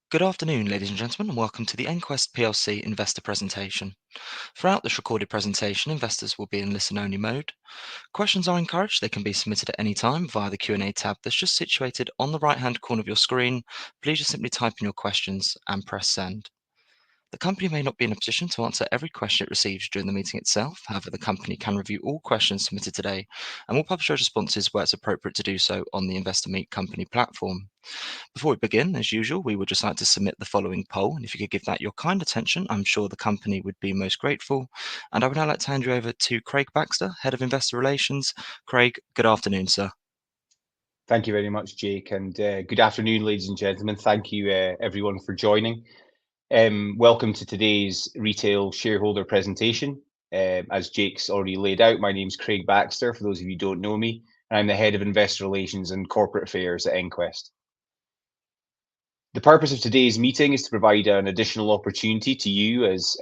Good afternoon, ladies and gentlemen, and welcome to the ENQUEST PLC investor presentation. Throughout this recorded presentation, investors will be in listen-only mode. Questions are encouraged. They can be submitted at any time via the Q&A tab that's just situated on the right-hand corner of your screen. Please just simply type in your questions and press send. The company may not be in a position to answer every question it receives during the meeting itself. However, the company can review all questions submitted today and will publish those responses where it's appropriate to do so on the Investor Meet Company platform. Before we begin, as usual, we would just like to submit the following poll, and if you could give that your kind attention, I'm sure the company would be most grateful. And I would now like to hand you over to Craig Baxter, Head of Investor Relations. Craig, good afternoon, sir. Thank you very much, Jake, and good afternoon, ladies and gentlemen. Thank you, everyone, for joining. Welcome to today's retail shareholder presentation. As Jake's already laid out, my name's Craig Baxter, for those of you who don't know me, and I'm the Head of Investor Relations and Corporate Affairs at ENQUEST. The purpose of today's meeting is to provide an additional opportunity to you as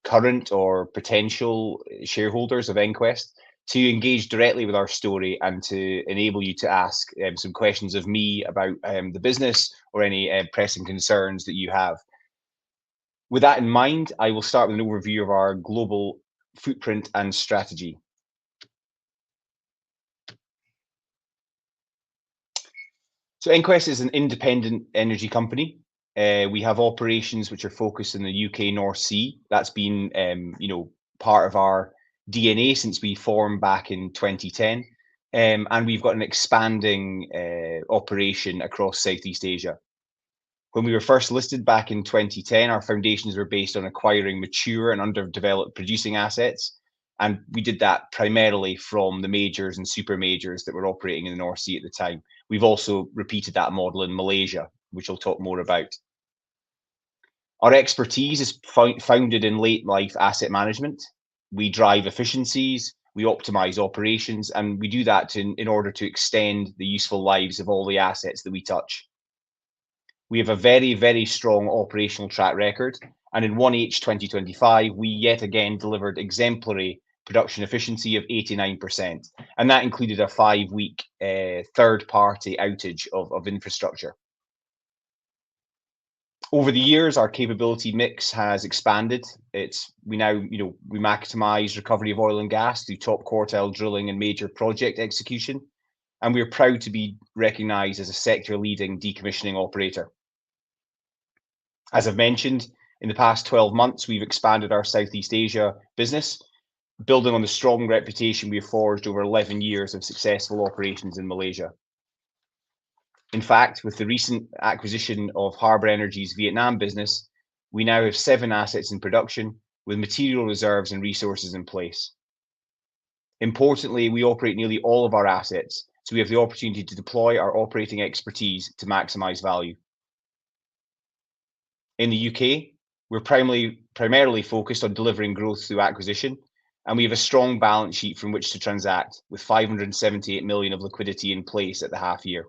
current or potential shareholders of ENQUEST to engage directly with our story and to enable you to ask some questions of me about the business or any pressing concerns that you have. With that in mind, I will start with an overview of our global footprint and strategy. So ENQUEST is an independent energy company. We have operations which are focused in the UK North Sea. That's been, part of our DNA since we formed back in 2010. And we've got an expanding operation across Southeast Asia. When we were first listed back in 2010, our foundations were based on acquiring mature and underdeveloped producing assets. And we did that primarily from the majors and super majors that were operating in the North Sea at the time. We've also repeated that model in Malaysia, which I'll talk more about. Our expertise is founded in late life asset management. We drive efficiencies, we optimize operations, and we do that in order to extend the useful lives of all the assets that we touch. We have a very, very strong operational track record, and in 1H 2025, we yet again delivered exemplary production efficiency of 89%, and that included a 5-week third-party outage of infrastructure. Over the years, our capability mix has expanded. We maximize recovery of oil and gas through top quartile drilling and major project execution, and we are proud to be recognized as a sector-leading decommissioning operator. As I've mentioned, in the past 12 months, we've expanded our Southeast Asia business, building on the strong reputation we have forged over 11 years of successful operations in Malaysia. In fact, with the recent acquisition of Harbour Energy's Vietnam business, we now have 7 assets in production with material reserves and resources in place. Importantly, we operate nearly all of our assets, so we have the opportunity to deploy our operating expertise to maximize value. In the UK, we're primarily focused on delivering growth through acquisition, and we have a strong balance sheet from which to transact, with 578 million of liquidity in place at the half year.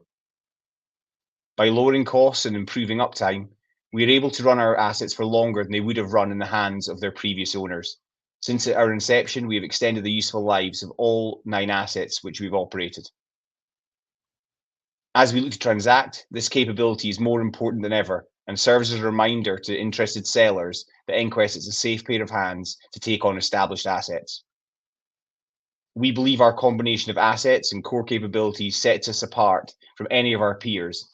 By lowering costs and improving uptime, we are able to run our assets for longer than they would have run in the hands of their previous owners. Since our inception, we have extended the useful lives of all 9 assets which we've operated. As we look to transact, this capability is more important than ever and serves as a reminder to interested sellers that ENQUEST is a safe pair of hands to take on established assets. We believe our combination of assets and core capabilities sets us apart from any of our peers,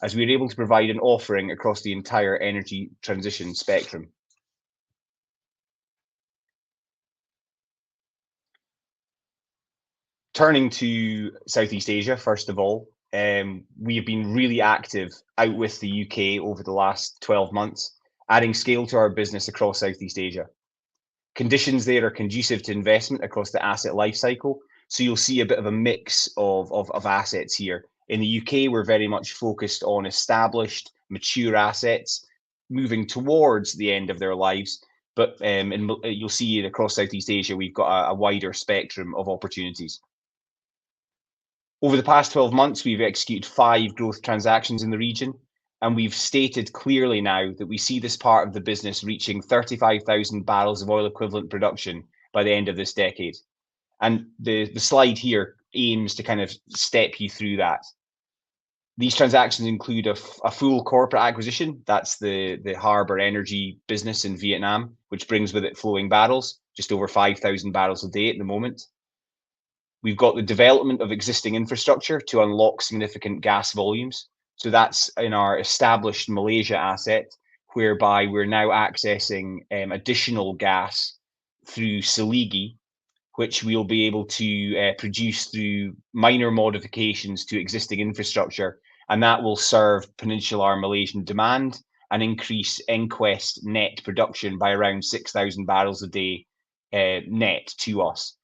as we are able to provide an offering across the entire energy transition spectrum. Turning to Southeast Asia, first of all, we have been really active out with the UK over the last 12 months, adding scale to our business across Southeast Asia. Conditions there are conducive to investment across the asset lifecycle, so you'll see a bit of a mix of assets here. In the UK, we're very much focused on established, mature assets moving towards the end of their lives, but you'll see it across Southeast Asia, we've got a wider spectrum of opportunities. Over the past 12 months, we've executed 5 growth transactions in the region, and we've stated clearly now that we see this part of the business reaching 35,000 barrels of oil equivalent production by the end of this decade. And the slide here aims to kind of step you through that. These transactions include a full corporate acquisition. That's the Harbour Energy business in Vietnam, which brings with it flowing barrels, just over 5,000 barrels a day at the moment. We've got the development of existing infrastructure to unlock significant gas volumes. So that's in our established Malaysia asset, whereby we're now accessing additional gas through Seligi, which we'll be able to produce through minor modifications to existing infrastructure, and that will serve peninsular Malaysian demand and increase ENQUEST net production by around 6,000 barrels a day net to us.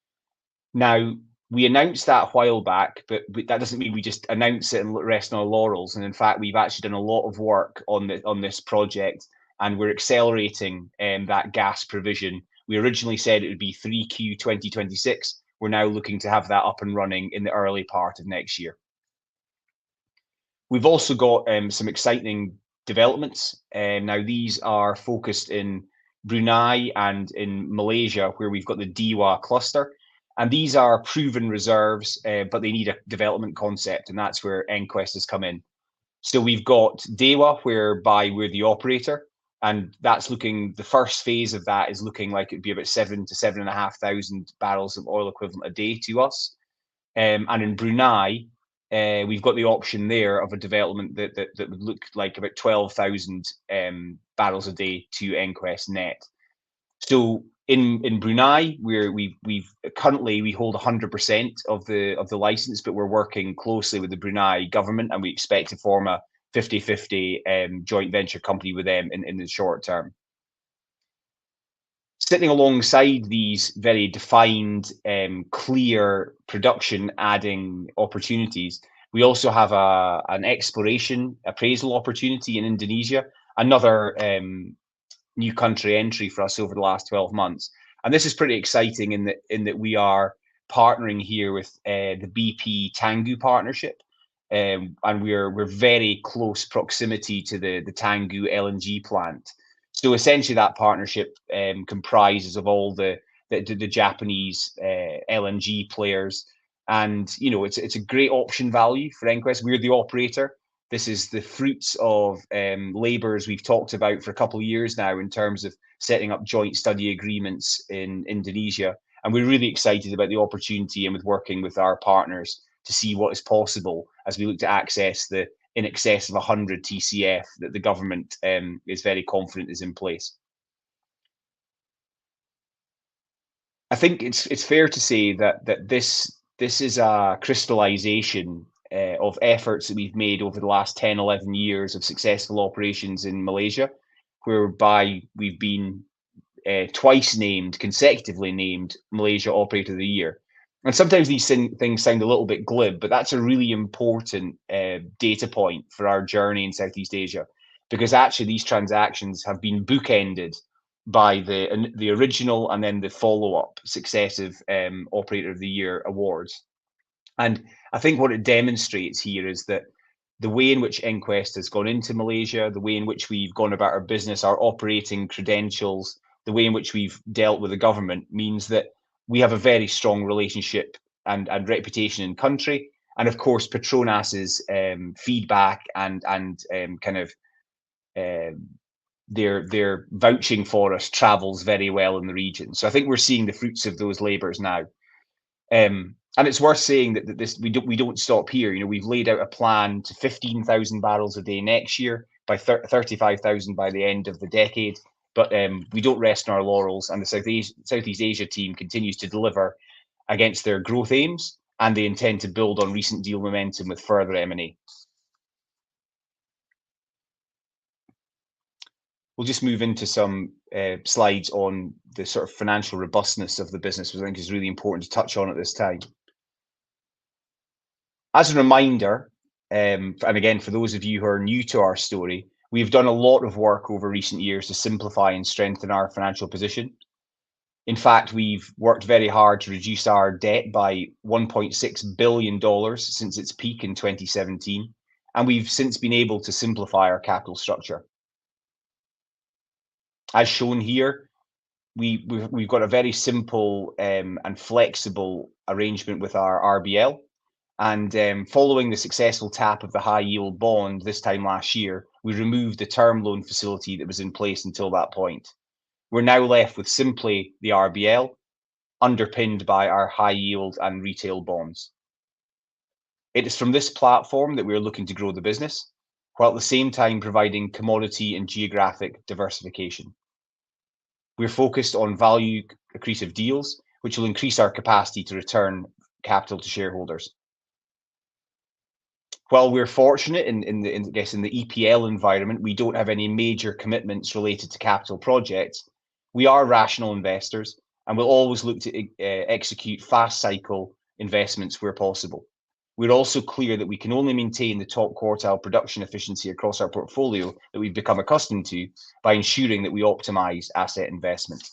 Now, we announced that a while back, but that doesn't mean we just announce it and rest on our laurels. And in fact, we've actually done a lot of work on this project, and we're accelerating that gas provision. We originally said it would be 3Q 2026. We're now looking to have that up and running in the early part of next year. We've also got some exciting developments. Now, these are focused in Brunei and in Malaysia, where we've got the Dewa cluster. And these are proven reserves, but they need a development concept, and that's where ENQUEST has come in. So we've got Dewa, whereby we're the operator, and that's looking, the first phase of that is looking like it'd be about 7,000 to 7,500 barrels of oil equivalent a day to us. And in Brunei, we've got the option there of a development that would look like about 12,000 barrels a day to ENQUEST net. So in Brunei, we've currently we hold 100% of the license, but we're working closely with the Brunei government, and we expect to form a 50-50 joint venture company with them in the short term. Sitting alongside these very defined, clear production adding opportunities, we also have an exploration appraisal opportunity in Indonesia, another new country entry for us over the last 12 months. And this is pretty exciting in that we are partnering here with the BP Tangguh partnership. And we're very close proximity to the Tangguh LNG plant. So essentially that partnership comprises of all the Japanese LNG players. And, you know, it's a great option value for ENQUEST. We're the operator. This is the fruits of labours we've talked about for a couple of years now in terms of setting up joint study agreements in Indonesia. And we're really excited about the opportunity and with working with our partners to see what is possible as we look to access the in excess of 100 TCF that the government is very confident is in place. I think it's fair to say that this is a crystallization of efforts that we've made over the last 10, 11 years of successful operations in Malaysia, whereby we've been twice consecutively named Malaysia Operator of the Year. And sometimes these things sound a little bit glib, but that's a really important data point for our journey in Southeast Asia, because actually these transactions have been bookended by the original and then the follow-up successive Operator of the Year awards. And I think what it demonstrates here is that the way in which ENQUEST has gone into Malaysia, the way in which we've gone about our business, our operating credentials, the way in which we've dealt with the government means that we have a very strong relationship and reputation in country. And of course, Petronas's feedback and kind of their vouching for us travels very well in the region. So I think we're seeing the fruits of those labours now. And it's worth saying that this we don't stop here. You know, we've laid out a plan to 15,000 barrels a day next year, by 35,000 by the end of the decade. But we don't rest on our laurels, and the Southeast Asia team continues to deliver against their growth aims, and they intend to build on recent deal momentum with further M&A. We'll just move into some slides on the sort of financial robustness of the business, which I think is really important to touch on at this time. As a reminder, and again, for those of you who are new to our story, we've done a lot of work over recent years to simplify and strengthen our financial position. In fact, we've worked very hard to reduce our debt by $1.6 billion since its peak in 2017, and we've since been able to simplify our capital structure. As shown here, we've got a very simple and flexible arrangement with our RBL, And following the successful tap of the high yield bond this time last year, we removed the term loan facility that was in place until that point. We're now left with simply the RBL, underpinned by our high yield and retail bonds. It is from this platform that we're looking to grow the business, while at the same time providing commodity and geographic diversification. We're focused on value accretive deals, which will increase our capacity to return capital to shareholders. While we're fortunate in the EPL environment, we don't have any major commitments related to capital projects. We are rational investors and will always look to execute fast cycle investments where possible. We're also clear that we can only maintain the top quartile production efficiency across our portfolio that we've become accustomed to by ensuring that we optimize asset investment.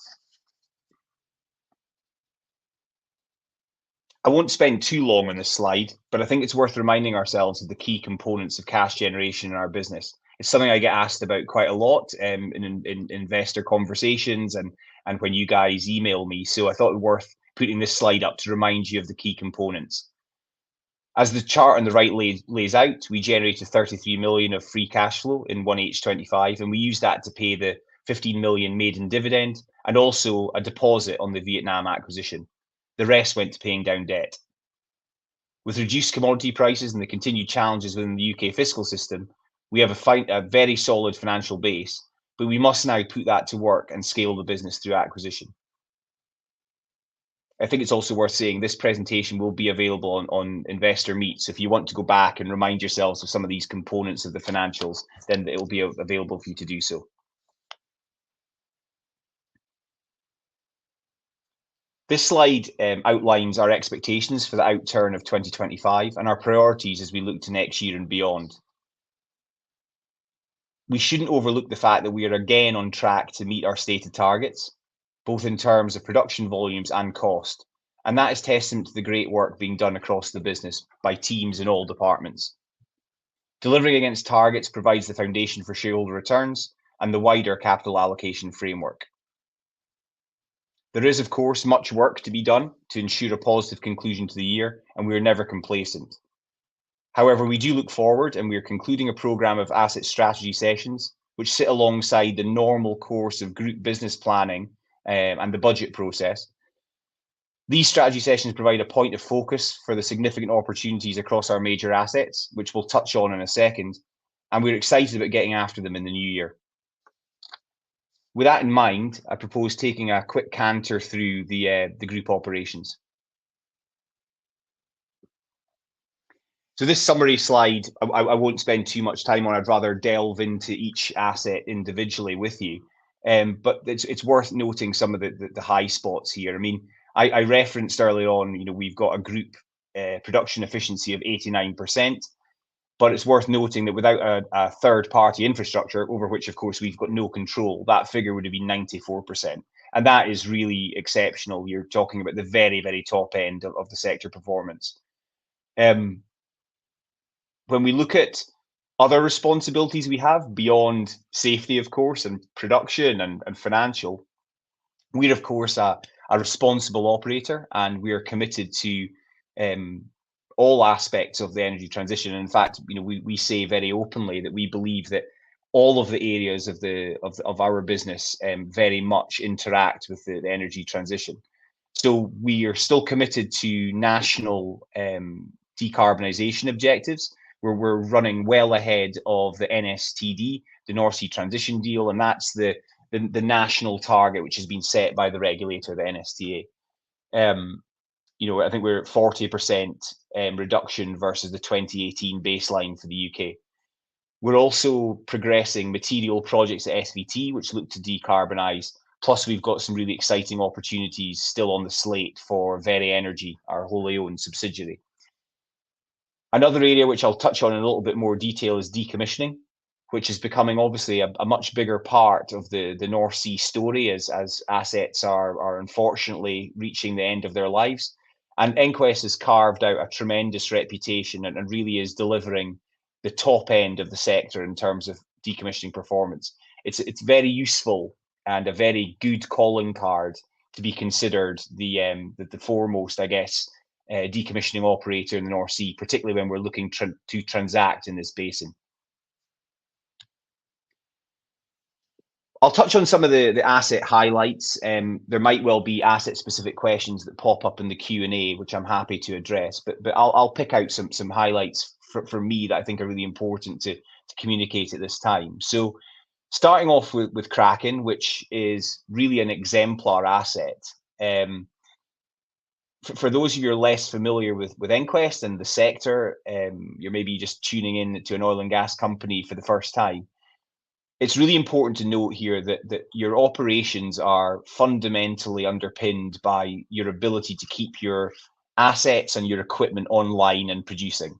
I won't spend too long on this slide, but I think it's worth reminding ourselves of the key components of cash generation in our business. It's something I get asked about quite a lot in investor conversations and when you guys email me. So I thought it worth putting this slide up to remind you of the key components. As the chart on the right lays out, we generated 33 million of free cash flow in 1H25, and we used that to pay the 15 million maiden dividend and also a deposit on the Vietnam acquisition. The rest went to paying down debt. With reduced commodity prices and the continued challenges within the UK fiscal system, we have a very solid financial base, but we must now put that to work and scale the business through acquisition. I think it's also worth saying this presentation will be available on Investor Meet. So if you want to go back and remind yourselves of some of these components of the financials, then it will be available for you to do so. This slide outlines our expectations for the outturn of 2025 and our priorities as we look to next year and beyond. We shouldn't overlook the fact that we are again on track to meet our stated targets, both in terms of production volumes and cost. And that is testament to the great work being done across the business by teams in all departments. Delivering against targets provides the foundation for shareholder returns and the wider capital allocation framework. There is, of course, much work to be done to ensure a positive conclusion to the year, and we are never complacent. However, we do look forward, and we are concluding a programme of asset strategy sessions, which sit alongside the normal course of group business planning and the budget process. These strategy sessions provide a point of focus for the significant opportunities across our major assets, which we'll touch on in a second, and we're excited about getting after them in the new year. With that in mind, I propose taking a quick canter through the group operations. So this summary slide, I won't spend too much time on. I'd rather delve into each asset individually with you. But it's worth noting some of the high spots here. I mean, I referenced earlier on, we've got a group production efficiency of 89%. But it's worth noting that without a third-party infrastructure, over which, of course, we've got no control, that figure would have been 94%. And that is really exceptional. You're talking about the very, very top end of the sector performance. When we look at other responsibilities we have beyond safety, of course, and production and financial, we're, of course, a responsible operator, and we are committed to all aspects of the energy transition. And in fact, we say very openly that we believe that all of the areas of our business very much interact with the energy transition. So we are still committed to national decarbonisation objectives, where we're running well ahead of the NSTD, the North Sea Transition Deal, and that's the national target which has been set by the regulator, the NSTA. I think we're at 40% reduction versus the 2018 baseline for the UK. We're also progressing material projects at SVT, which look to decarbonise. Plus, we've got some really exciting opportunities still on the slate for Very Energy, our wholly owned subsidiary. Another area which I'll touch on in a little bit more detail is decommissioning, which is becoming obviously a much bigger part of the North Sea story as assets are unfortunately reaching the end of their lives. And ENQUEST has carved out a tremendous reputation and really is delivering the top end of the sector in terms of decommissioning performance. It's very useful and a very good calling card to be considered the foremost, I guess, decommissioning operator in the North Sea, particularly when we're looking to transact in this basin. I'll touch on some of the asset highlights. There might well be asset-specific questions that pop up in the Q&A, which I'm happy to address. But I'll pick out some highlights for me that I think are really important to communicate at this time. So, starting off with Kraken, which is really an exemplar asset. For those of you who are less familiar with EnQuest and the sector, you're maybe just tuning in to an oil and gas company for the first time. It's really important to note here that your operations are fundamentally underpinned by your ability to keep your assets and your equipment online and producing.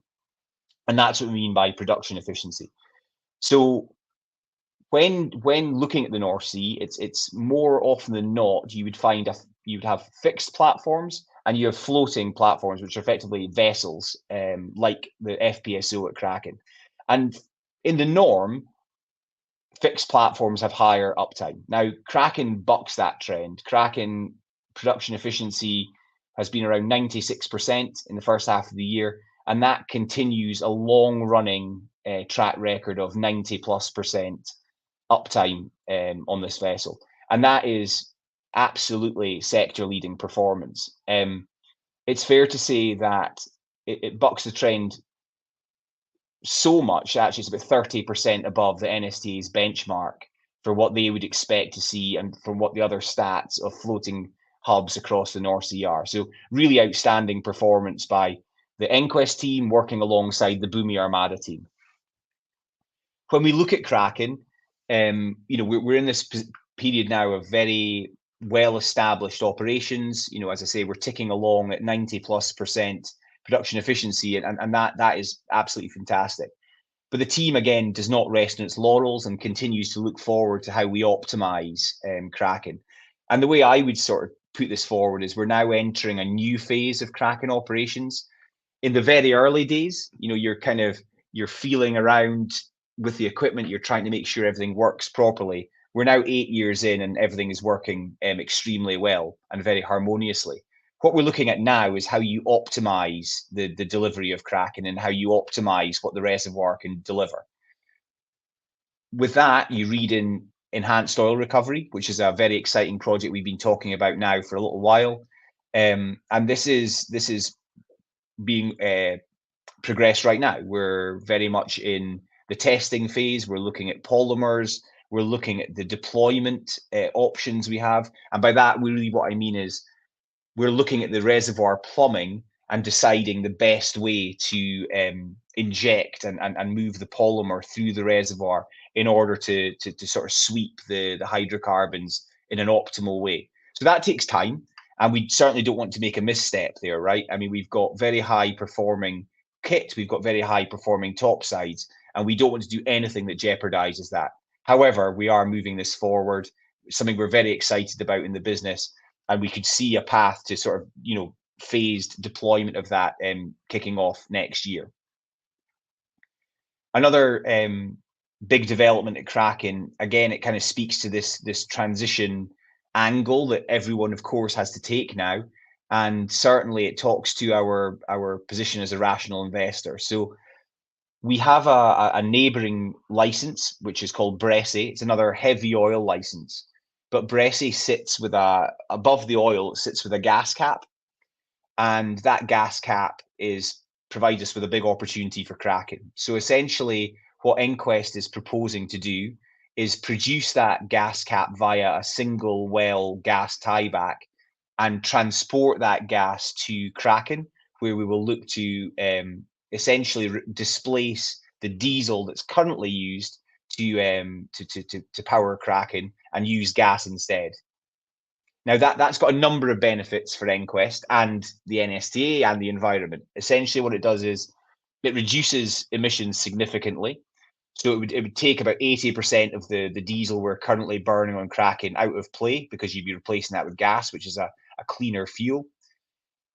And that's what we mean by production efficiency. So when looking at the North Sea, it's more often than not, you would find you would have fixed platforms and you have floating platforms, which are effectively vessels, like the FPSO at Kraken. And in the norm, fixed platforms have higher uptime. Now, Kraken bucks that trend. Kraken production efficiency has been around 96% in the first half of the year, and that continues a long-running track record of 90+% uptime on this vessel. And that is absolutely sector-leading performance. It's fair to say that it bucks the trend so much, actually it's about 30% above the NSTA's benchmark for what they would expect to see and from what the other stats of floating hubs across the North Sea are. So really outstanding performance by the ENQUEST team working alongside the Bumi Armada team. When we look at Kraken, we're in this period now of very well-established operations. As I say, we're ticking along at 90+% production efficiency, and that is absolutely fantastic. But the team, again, does not rest on its laurels and continues to look forward to how we optimize Kraken. And the way I would sort of put this forward is we're now entering a new phase of Kraken operations. In the very early days, you're feeling around with the equipment, you're trying to make sure everything works properly. We're now 8 years in and everything is working extremely well and very harmoniously. What we're looking at now is how you optimize the delivery of Kraken and how you optimize what the reservoir can deliver. With that, you read in enhanced oil recovery, which is a very exciting project we've been talking about now for a little while. And this is being progressed right now. We're very much in the testing phase. We're looking at polymers. We're looking at the deployment options we have. And by that, really what I mean is we're looking at the reservoir plumbing and deciding the best way to inject and move the polymer through the reservoir in order to sort of sweep the hydrocarbons in an optimal way. So that takes time, and we certainly don't want to make a misstep there, right? I mean, we've got very high performing kit, we've got very high performing topsides, and we don't want to do anything that jeopardizes that. However, we are moving this forward, something we're very excited about in the business. And we could see a path to sort of, phased deployment of that kicking off next year. Another big development at Kraken, again, it kind of speaks to this transition angle that everyone, of course, has to take now. And certainly it talks to our position as a rational investor. So we have a neighboring license, which is called Bressay. It's another heavy oil license. But Bressay sits above the oil, it sits with a gas cap. And that gas cap provides us with a big opportunity for Kraken. So essentially, what EnQuest is proposing to do is produce that gas cap via a single well gas tieback and transport that gas to Kraken, where we will look to essentially displace the diesel that's currently used to power Kraken and use gas instead. Now that's got a number of benefits for EnQuest and the NSTA and the environment. Essentially, what it does is it reduces emissions significantly. So it would take about 80% of the diesel we're currently burning on Kraken out of play, because you'd be replacing that with gas, which is a cleaner fuel.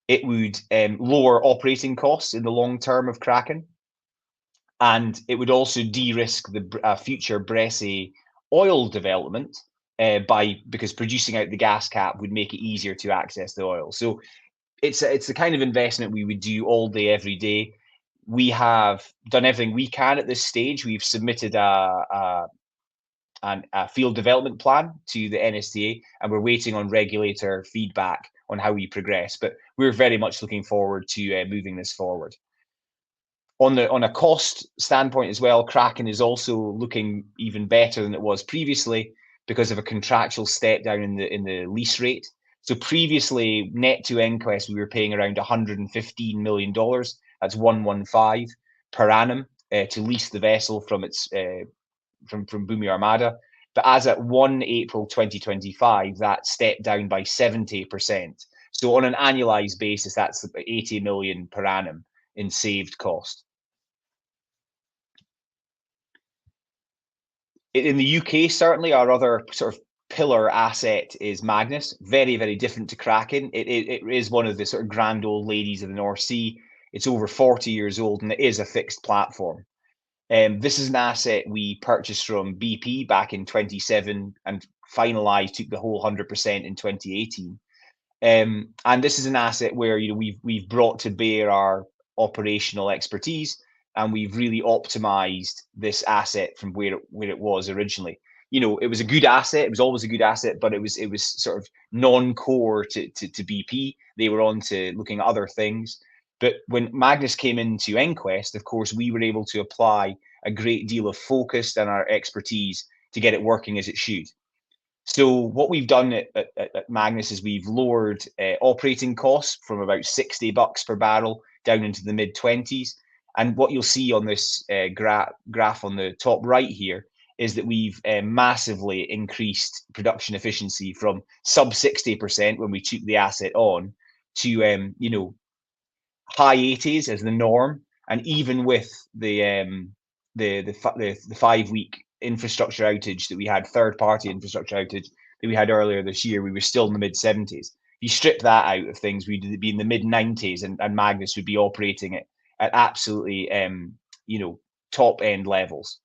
It would lower operating costs in the long term of Kraken. And it would also de-risk the future Bressay oil development because producing out the gas cap would make it easier to access the oil. So it's the kind of investment we would do all day, every day. We have done everything we can at this stage. We've submitted a field development plan to the NSTA, and we're waiting on regulator feedback on how we progress. But we're very much looking forward to moving this forward. On a cost standpoint as well, Kraken is also looking even better than it was previously because of a contractual step down in the lease rate. So previously, net to ENQUEST, we were paying around $115 million. That's 115 per annum to lease the vessel from its from Bumi Armada. But as at 1 April 2025, that stepped down by 70%. So on an annualized basis, that's 80 million per annum in saved cost. In the UK, certainly our other sort of pillar asset is Magnus. Very, very different to Kraken. It is one of the sort of grand old ladies of the North Sea. It's over 40 years old, and it is a fixed platform. This is an asset we purchased from BP back in 27 and finalized, took the whole 100% in 2018. And this is an asset where we've brought to bear our operational expertise, and we've really optimized this asset from where it was originally. It was a good asset. It was always a good asset, but it was sort of non-core to BP. They were on to looking at other things. But when Magnus came into ENQUEST, of course, we were able to apply a great deal of focus and our expertise to get it working as it should. So what we've done at Magnus is we've lowered operating costs from about $60 per barrel down into the mid-20s. And what you'll see on this graph on the top right here is that we've massively increased production efficiency from sub 60% when we took the asset on to high 80s as the norm. And even with the 5-week infrastructure outage that we had, third-party infrastructure outage that we had earlier this year, we were still in the mid-70s. If you strip that out of things, we'd be in the mid-90s, and Magnus would be operating at absolutely top-end levels.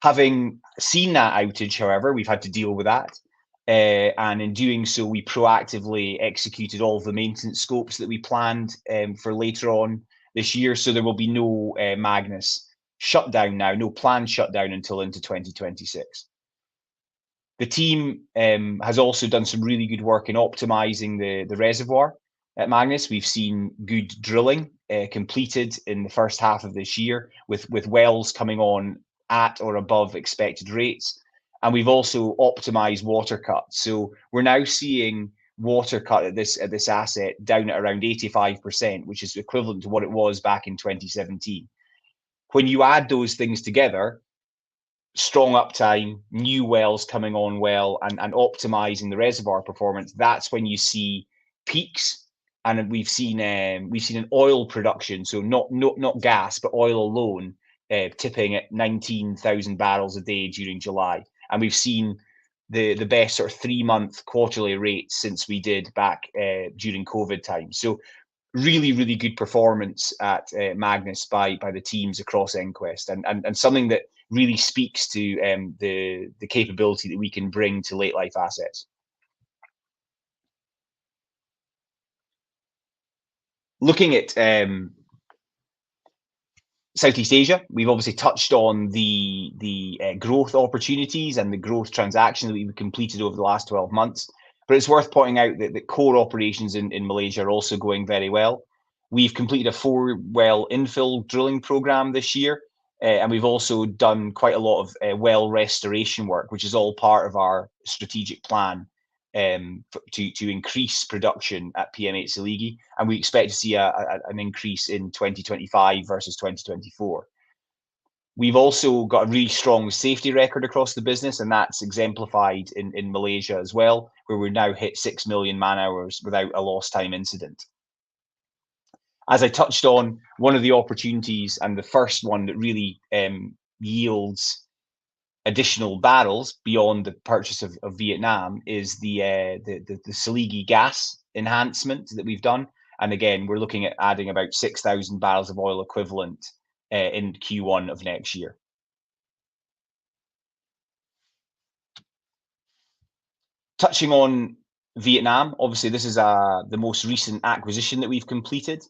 Having seen that outage, however, we've had to deal with that. And in doing so, we proactively executed all of the maintenance scopes that we planned for later on this year. So there will be no Magnus shutdown now, no planned shutdown until into 2026. The team has also done some really good work in optimizing the reservoir at Magnus. We've seen good drilling completed in the first half of this year with wells coming on at or above expected rates. And we've also optimized water cut. So we're now seeing water cut at this asset down at around 85%, which is equivalent to what it was back in 2017. When you add those things together, strong uptime, new wells coming on well, and optimizing the reservoir performance, that's when you see peaks. And we've seen an oil production, so not gas, but oil alone, tipping at 19,000 barrels a day during July. And we've seen the best sort of 3-month quarterly rates since we did back during COVID time. So really, really good performance at Magnus by the teams across ENQUEST, and something that really speaks to the capability that we can bring to late life assets. Looking at Southeast Asia, we've obviously touched on the growth opportunities and the growth transactions that we've completed over the last 12 months. But it's worth pointing out that the core operations in Malaysia are also going very well. We've completed a 4-well infill drilling program this year, and we've also done quite a lot of well restoration work, which is all part of our strategic plan to increase production at PM8 Seligi, and we expect to see an increase in 2025 versus 2024. We've also got a really strong safety record across the business, and that's exemplified in Malaysia as well, where we've now hit 6 million man-hours without a lost time incident. As I touched on, one of the opportunities, and the first one that really yields additional barrels beyond the purchase of Vietnam, is the Seligi gas enhancement that we've done. And again, we're looking at adding about 6,000 barrels of oil equivalent in Q1 of next year. Touching on Vietnam, obviously, this is the most recent acquisition that we've completed.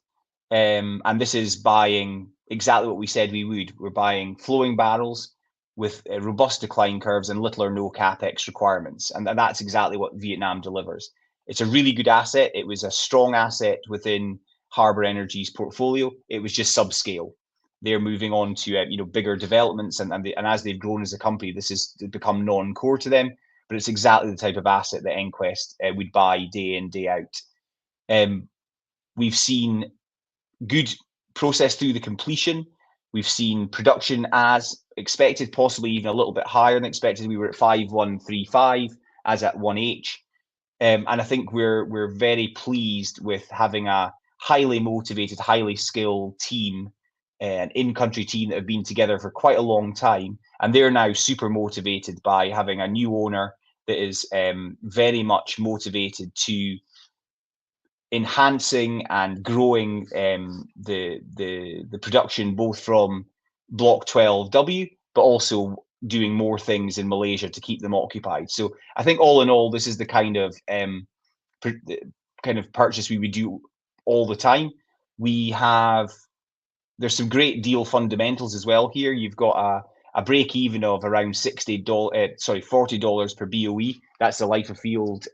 And this is buying exactly what we said we would. We're buying flowing barrels with robust decline curves and little or no capex requirements. And that's exactly what Vietnam delivers. It's a really good asset. It was a strong asset within Harbour Energy's portfolio. It was just subscale. They're moving on to bigger developments, and as they've grown as a company, this has become non-core to them. But it's exactly the type of asset that EnQuest would buy day in, day out. We've seen good process through the completion. We've seen production as expected, possibly even a little bit higher than expected. We were at 5135 as at 1H. And I think we're very pleased with having a highly motivated, highly skilled team, an in-country team that have been together for quite a long time. And they're now super motivated by having a new owner that is very much motivated to enhancing and growing the production, both from Block 12W, but also doing more things in Malaysia to keep them occupied. So I think all in all, this is the kind of purchase we would do all the time. There's some great deal fundamentals as well here. You've got a break even of around $40 per BOE. That's the life of field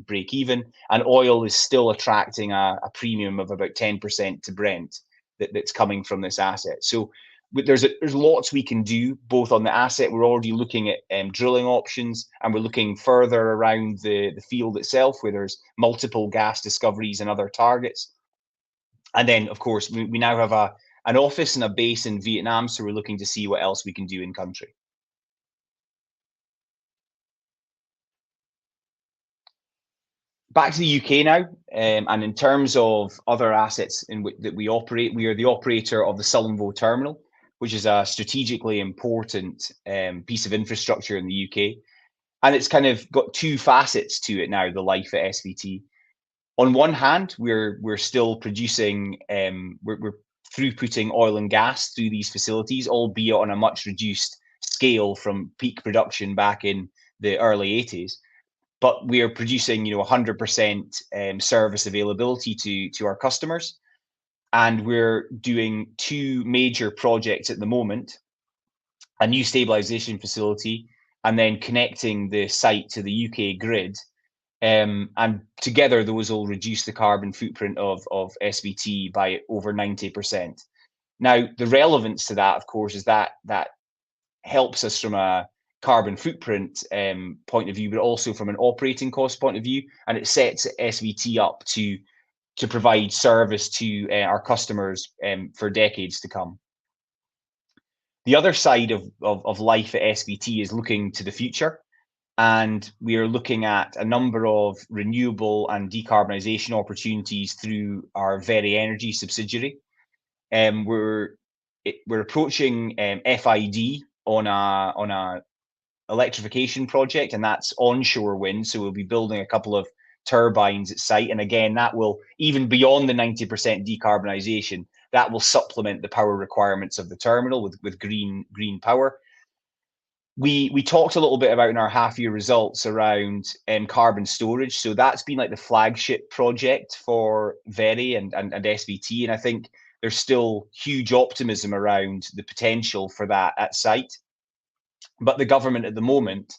break even, and oil is still attracting a premium of about 10% to Brent that's coming from this asset. So there's lots we can do both on the asset. We're already looking at drilling options, and we're looking further around the field itself, where there's multiple gas discoveries and other targets. And then, of course, we now have an office and a base in Vietnam, so we're looking to see what else we can do in country. Back to the UK now, and in terms of other assets that we operate, we are the operator of the Sullenvoe Terminal, which is a strategically important piece of infrastructure in the UK. And it's kind of got two facets to it now, the life at SVT. On one hand, we're still producing, we're throughputing oil and gas through these facilities, albeit on a much reduced scale from peak production back in the early 80s. But we are producing, 100% service availability to our customers. And we're doing two major projects at the moment, a new stabilization facility, and then connecting the site to the UK grid. And together, those will reduce the carbon footprint of SVT by over 90%. Now, the relevance to that, of course, is that helps us from a carbon footprint point of view, but also from an operating cost point of view, and it sets SVT up to provide service to our customers for decades to come. The other side of life at SVT is looking to the future. And we are looking at a number of renewable and decarbonisation opportunities through our Very Energy subsidiary. We're approaching FID on a electrification project, and that's onshore wind. So we'll be building a couple of turbines at site, and again, that will, even beyond the 90% decarbonisation, that will supplement the power requirements of the terminal with green power. We talked a little bit about in our half-year results around carbon storage. So that's been like the flagship project for Very and SVT. And I think there's still huge optimism around the potential for that at site. But the government at the moment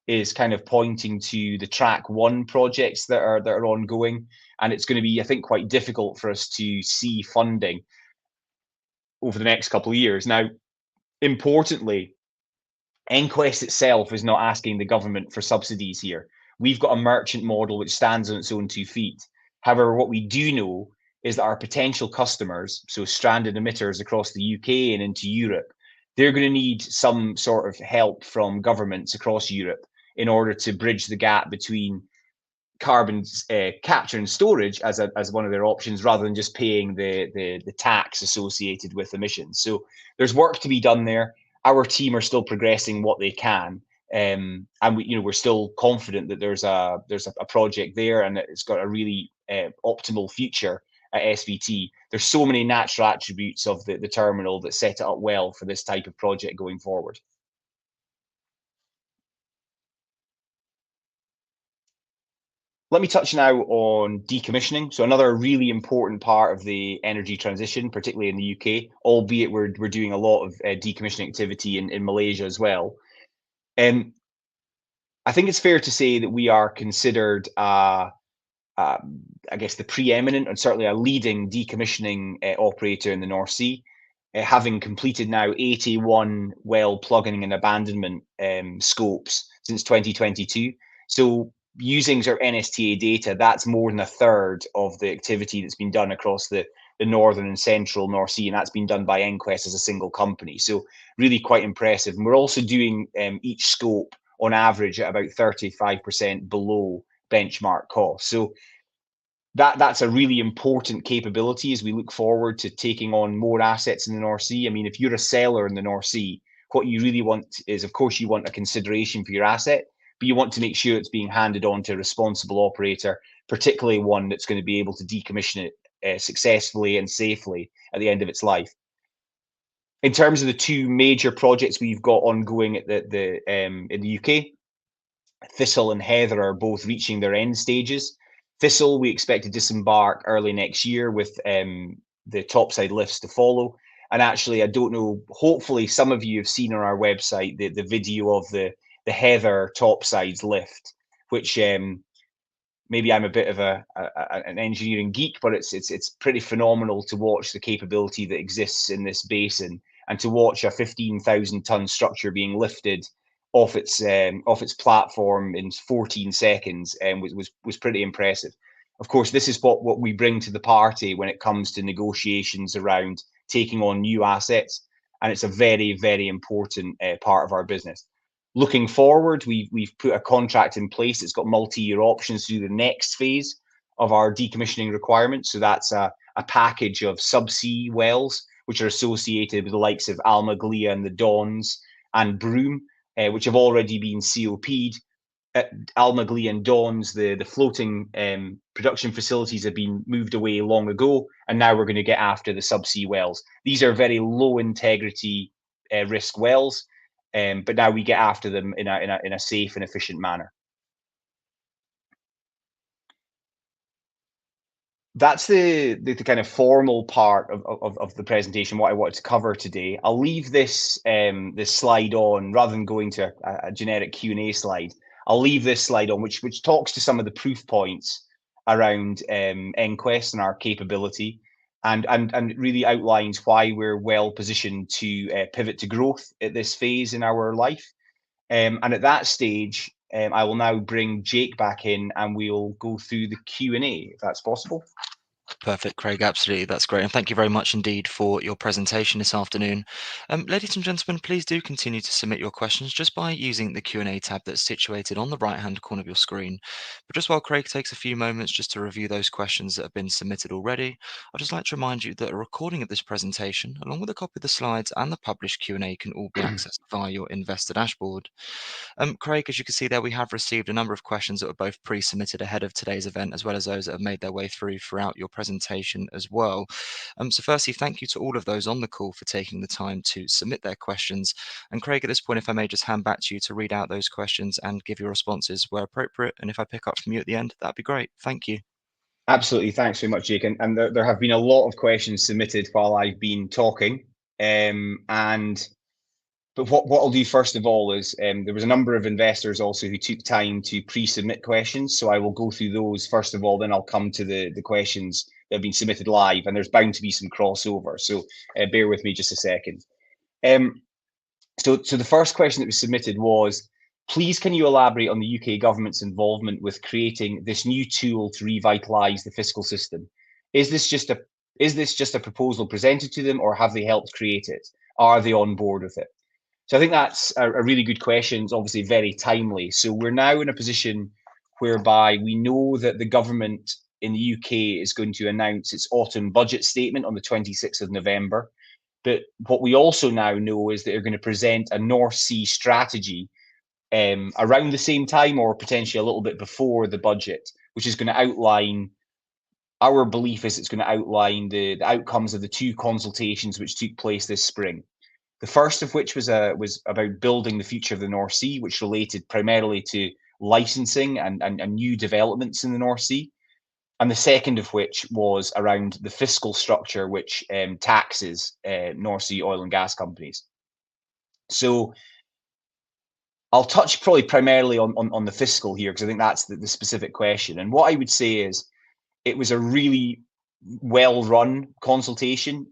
is kind of pointing to the Track 1 projects that are ongoing. And it's going to be, I think, quite difficult for us to see funding over the next couple of years. Now, importantly, EnQuest itself is not asking the government for subsidies here. We've got a merchant model which stands on its own 2 feet. However, what we do know is that our potential customers, so stranded emitters across the UK and into Europe, they're going to need some sort of help from governments across Europe in order to bridge the gap between carbon capture and storage as one of their options, rather than just paying the tax associated with emissions. So there's work to be done there. Our team are still progressing what they can, and we're still confident that there's a project there, and it's got a really optimal future at SVT. There's so many natural attributes of the terminal that set it up well for this type of project going forward. Let me touch now on decommissioning. So another really important part of the energy transition, particularly in the UK, albeit we're doing a lot of decommissioning activity in Malaysia as well. I think it's fair to say that we are considered, I guess, the preeminent and certainly a leading decommissioning operator in the North Sea, having completed now 81 well plugging and abandonment scopes since 2022. So using our NSTA data, that's more than a third of the activity that's been done across the northern and central North Sea, and that's been done by ENQUEST as a single company. So really quite impressive. And we're also doing each scope on average at about 35% below benchmark cost. So that's a really important capability as we look forward to taking on more assets in the North Sea. I mean, if you're a seller in the North Sea, what you really want is, of course, you want a consideration for your asset, but you want to make sure it's being handed on to a responsible operator, particularly one that's going to be able to decommission it successfully and safely at the end of its life. In terms of the two major projects we've got ongoing at in the UK, Thistle and Heather are both reaching their end stages. Thistle, we expect to disembark early next year with the topside lifts to follow. And actually, I don't know, hopefully some of you have seen on our website the video of the Heather topsides lift, which maybe I'm a bit of an engineering geek, but it's pretty phenomenal to watch the capability that exists in this basin and to watch a 15,000 ton structure being lifted off its platform in 14 seconds and was pretty impressive. Of course, this is what we bring to the party when it comes to negotiations around taking on new assets, and it's a very, very important part of our business. Looking forward, we've put a contract in place that's got multi-year options to do the next phase of our decommissioning requirements. So that's a package of subsea wells, which are associated with the likes of Almaglia and the Dons and Broome, which have already been COP'd. At Almaglia and Dons, the floating production facilities have been moved away long ago, and now we're going to get after the subsea wells. These are very low integrity risk wells, but now we get after them in a safe and efficient manner. That's the kind of formal part of the presentation, what I wanted to cover today. I'll leave this this slide on rather than going to a generic Q&A slide. I'll leave this slide on, which talks to some of the proof points around ENQUEST and our capability, and really outlines why we're well positioned to pivot to growth at this phase in our life. And at that stage, I will now bring Jake back in, and we'll go through the Q&A, if that's possible. Perfect, Craig. Absolutely. That's great. And thank you very much indeed for your presentation this afternoon. Ladies and gentlemen, please do continue to submit your questions just by using the Q&A tab that's situated on the right-hand corner of your screen. But just while Craig takes a few moments just to review those questions that have been submitted already, I'd just like to remind you that a recording of this presentation, along with a copy of the slides and the published Q&A, can all be accessed via your investor dashboard. Craig, as you can see there, we have received a number of questions that were both pre-submitted ahead of today's event, as well as those that have made their way through throughout your presentation as well. So firstly, thank you to all of those on the call for taking the time to submit their questions. And Craig, at this point, if I may just hand back to you to read out those questions and give your responses where appropriate. And if I pick up from you at the end, that'd be great. Thank you. Absolutely. Thanks very much, Jake. And there have been a lot of questions submitted while I've been talking. But what I'll do first of all is there was a number of investors also who took time to pre-submit questions. So I will go through those first of all, then I'll come to the questions that have been submitted live, and there's bound to be some crossover. So bear with me just a second. So the first question that was submitted was, please can you elaborate on the UK government's involvement with creating this new tool to revitalise the fiscal system? Is this just a proposal presented to them, or have they helped create it? Are they on board with it? So I think that's a really good question. It's obviously very timely. So we're now in a position whereby we know that the government in the UK is going to announce its autumn budget statement on the 26th of November. But what we also now know is that they're going to present a North Sea strategy around the same time, or potentially a little bit before the budget, which is going to outline, our belief is it's going to outline the outcomes of the two consultations which took place this spring. The first of which was about building the future of the North Sea, which related primarily to licensing and new developments in the North Sea. And the second of which was around the fiscal structure which taxes North Sea oil and gas companies. So I'll touch probably primarily on the fiscal here, because I think that's the specific question. And what I would say is it was a really well-run consultation.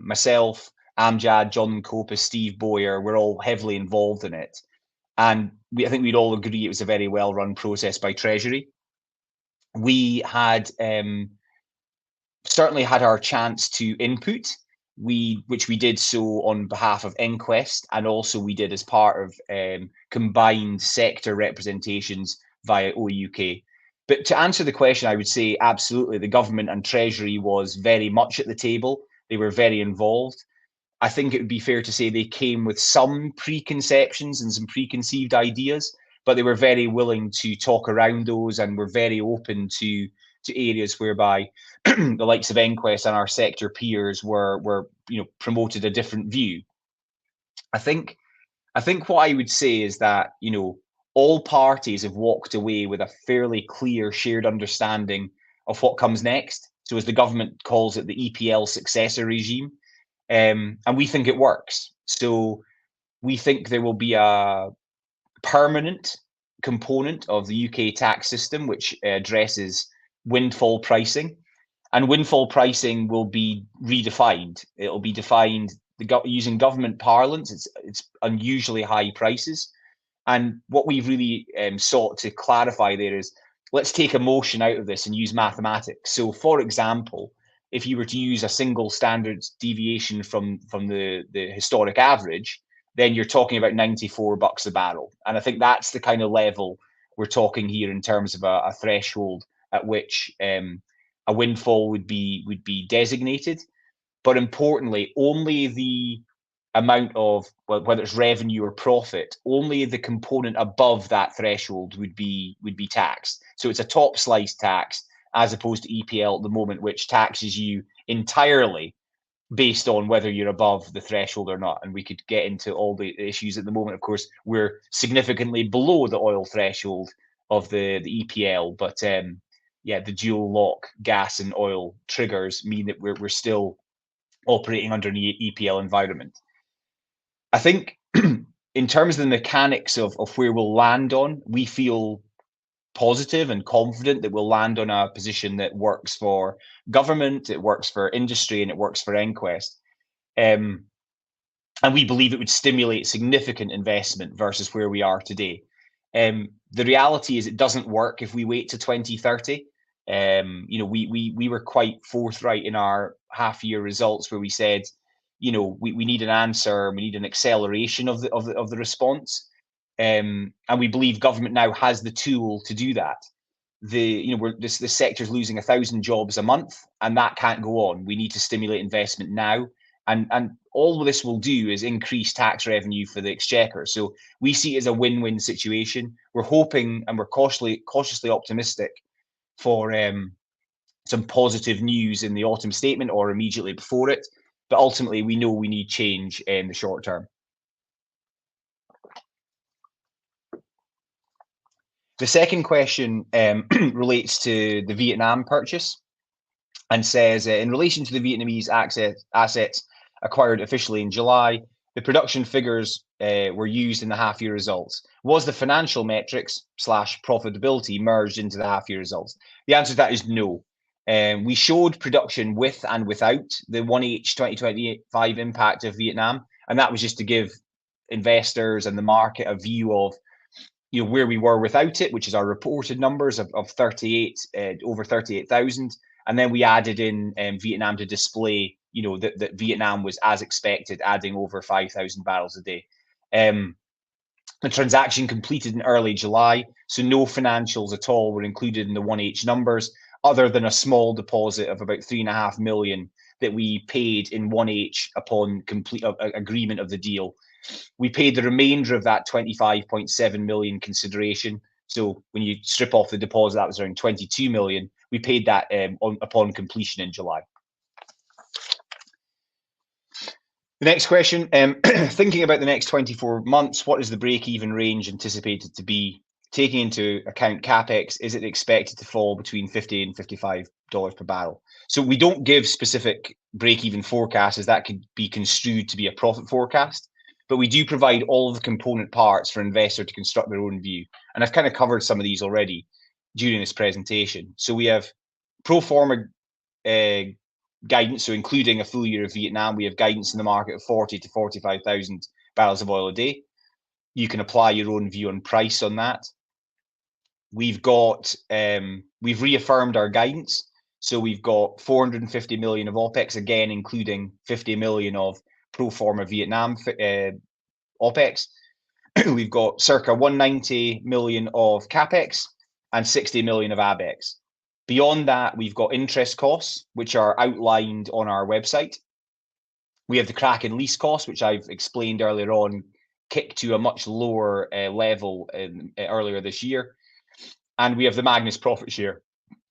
Myself, Amjad, John Copus, Steve Boyer, we're all heavily involved in it. And I think we'd all agree it was a very well-run process by Treasury. We had certainly had our chance to input, which we did so on behalf of ENQUEST, and also we did as part of combined sector representations via OUK. But to answer the question, I would say absolutely the government and Treasury was very much at the table. They were very involved. I think it would be fair to say they came with some preconceptions and some preconceived ideas, but they were very willing to talk around those and were very open to areas whereby the likes of ENQUEST and our sector peers were promoted a different view. I think what I would say is that all parties have walked away with a fairly clear shared understanding of what comes next. So as the government calls it, the EPL successor regime. And we think it works. So we think there will be a permanent component of the UK tax system which addresses windfall pricing. And windfall pricing will be redefined. It'll be defined using government parlance. It's unusually high prices. And what we've really sought to clarify there is, let's take emotion out of this and use mathematics. So, for example, if you were to use a single standard deviation from the historic average, then you're talking about $94 a barrel. And I think that's the kind of level we're talking here in terms of a threshold at which a windfall would be designated. But importantly, only the amount of, well, whether it's revenue or profit, only the component above that threshold would be taxed. So it's a top slice tax, as opposed to EPL at the moment, which taxes you entirely based on whether you're above the threshold or not. And we could get into all the issues at the moment. Of course, we're significantly below the oil threshold of the EPL, but yeah, the dual lock gas and oil triggers mean that we're still operating under an EPL environment. I think in terms of the mechanics of where we'll land on, we feel positive and confident that we'll land on a position that works for government, it works for industry, and it works for ENQUEST. And we believe it would stimulate significant investment versus where we are today. The reality is it doesn't work if we wait to 2030. We were quite forthright in our half-year results where we said, we need an answer, we need an acceleration of the response. And we believe government now has the tool to do that. The sector's losing 1,000 jobs a month, and that can't go on. We need to stimulate investment now, and all this will do is increase tax revenue for the exchequer. So we see it as a win-win situation. We're hoping, and we're cautiously optimistic for some positive news in the autumn statement or immediately before it. But ultimately, we know we need change in the short term. The second question relates to the Vietnam purchase and says, in relation to the Vietnamese assets acquired officially in July, the production figures were used in the half-year results. Was the financial metrics / profitability merged into the half-year results? The answer to that is no. We showed production with and without the 1H 2025 impact of Vietnam, and that was just to give investors and the market a view of where we were without it, which is our reported numbers of over 38,000, and then we added in Vietnam to display that Vietnam was as expected, adding over 5,000 barrels a day. The transaction completed in early July, so no financials at all were included in the 1H numbers, other than a small deposit of about 3.5 million that we paid in 1H upon complete agreement of the deal. We paid the remainder of that 25.7 million consideration. So when you strip off the deposit, that was around 22 million. We paid that upon completion in July. The next question, thinking about the next 24 months, what is the break-even range anticipated to be taking into account CapEx, is it expected to fall between $50 and $55 per barrel? So we don't give specific break-even forecasts, as that could be construed to be a profit forecast, but we do provide all of the component parts for investor to construct their own view. And I've kind of covered some of these already during this presentation. So we have pro forma guidance, so including a full year of Vietnam, we have guidance in the market of 40 to 45,000 barrels of oil a day. You can apply your own view on price on that. We've reaffirmed our guidance. So we've got 450 million of OPEX, again, including 50 million of pro forma Vietnam OPEX. We've got circa 190 million of CapEx and 60 million of ABEX. Beyond that, we've got interest costs, which are outlined on our website. We have the Kraken lease costs, which I've explained earlier on, kicked to a much lower level earlier this year. And we have the Magnus profit share.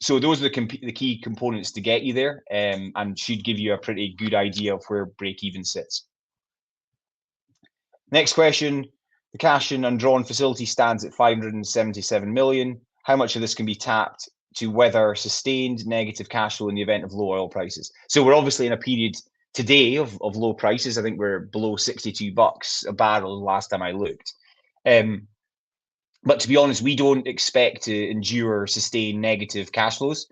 So those are the key components to get you there, and should give you a pretty good idea of where break-even sits. Next question. The cash and undrawn facility stands at 577 million. How much of this can be tapped to weather sustained negative cash flow in the event of low oil prices? So we're obviously in a period today of low prices. I think we're below $62 a barrel last time I looked. But to be honest, we don't expect to endure sustained negative cash flows.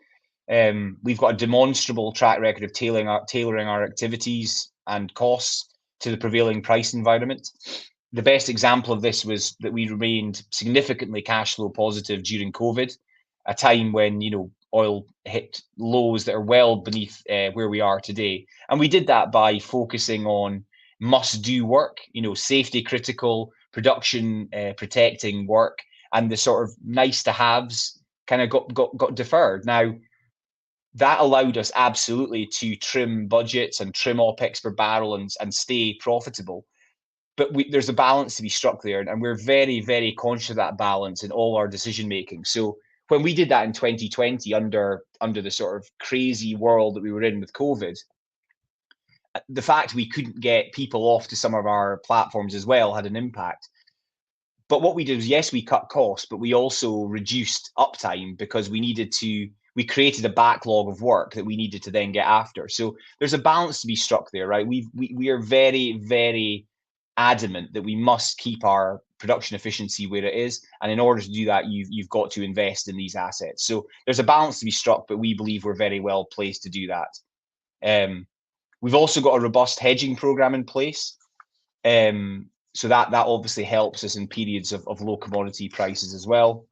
We've got a demonstrable track record of tailoring our activities and costs to the prevailing price environment. The best example of this was that we remained significantly cash flow positive during COVID, a time when oil hit lows that are well beneath where we are today. And we did that by focusing on must-do work, safety critical, production protecting work, and the sort of nice-to-haves kind of got deferred. Now, that allowed us absolutely to trim budgets and trim OPEX per barrel and stay profitable. But there's a balance to be struck there, and we're very, very conscious of that balance in all our decision making. So when we did that in 2020, under the sort of crazy world that we were in with COVID, the fact we couldn't get people off to some of our platforms as well had an impact. But what we did was, yes, we cut costs, but we also reduced uptime because we created a backlog of work that we needed to then get after. So there's a balance to be struck there, right? We are very, very adamant that we must keep our production efficiency where it is, and in order to do that, you've got to invest in these assets. So there's a balance to be struck, but we believe we're very well placed to do that. We've also got a robust hedging program in place, so that obviously helps us in periods of low commodity prices as well.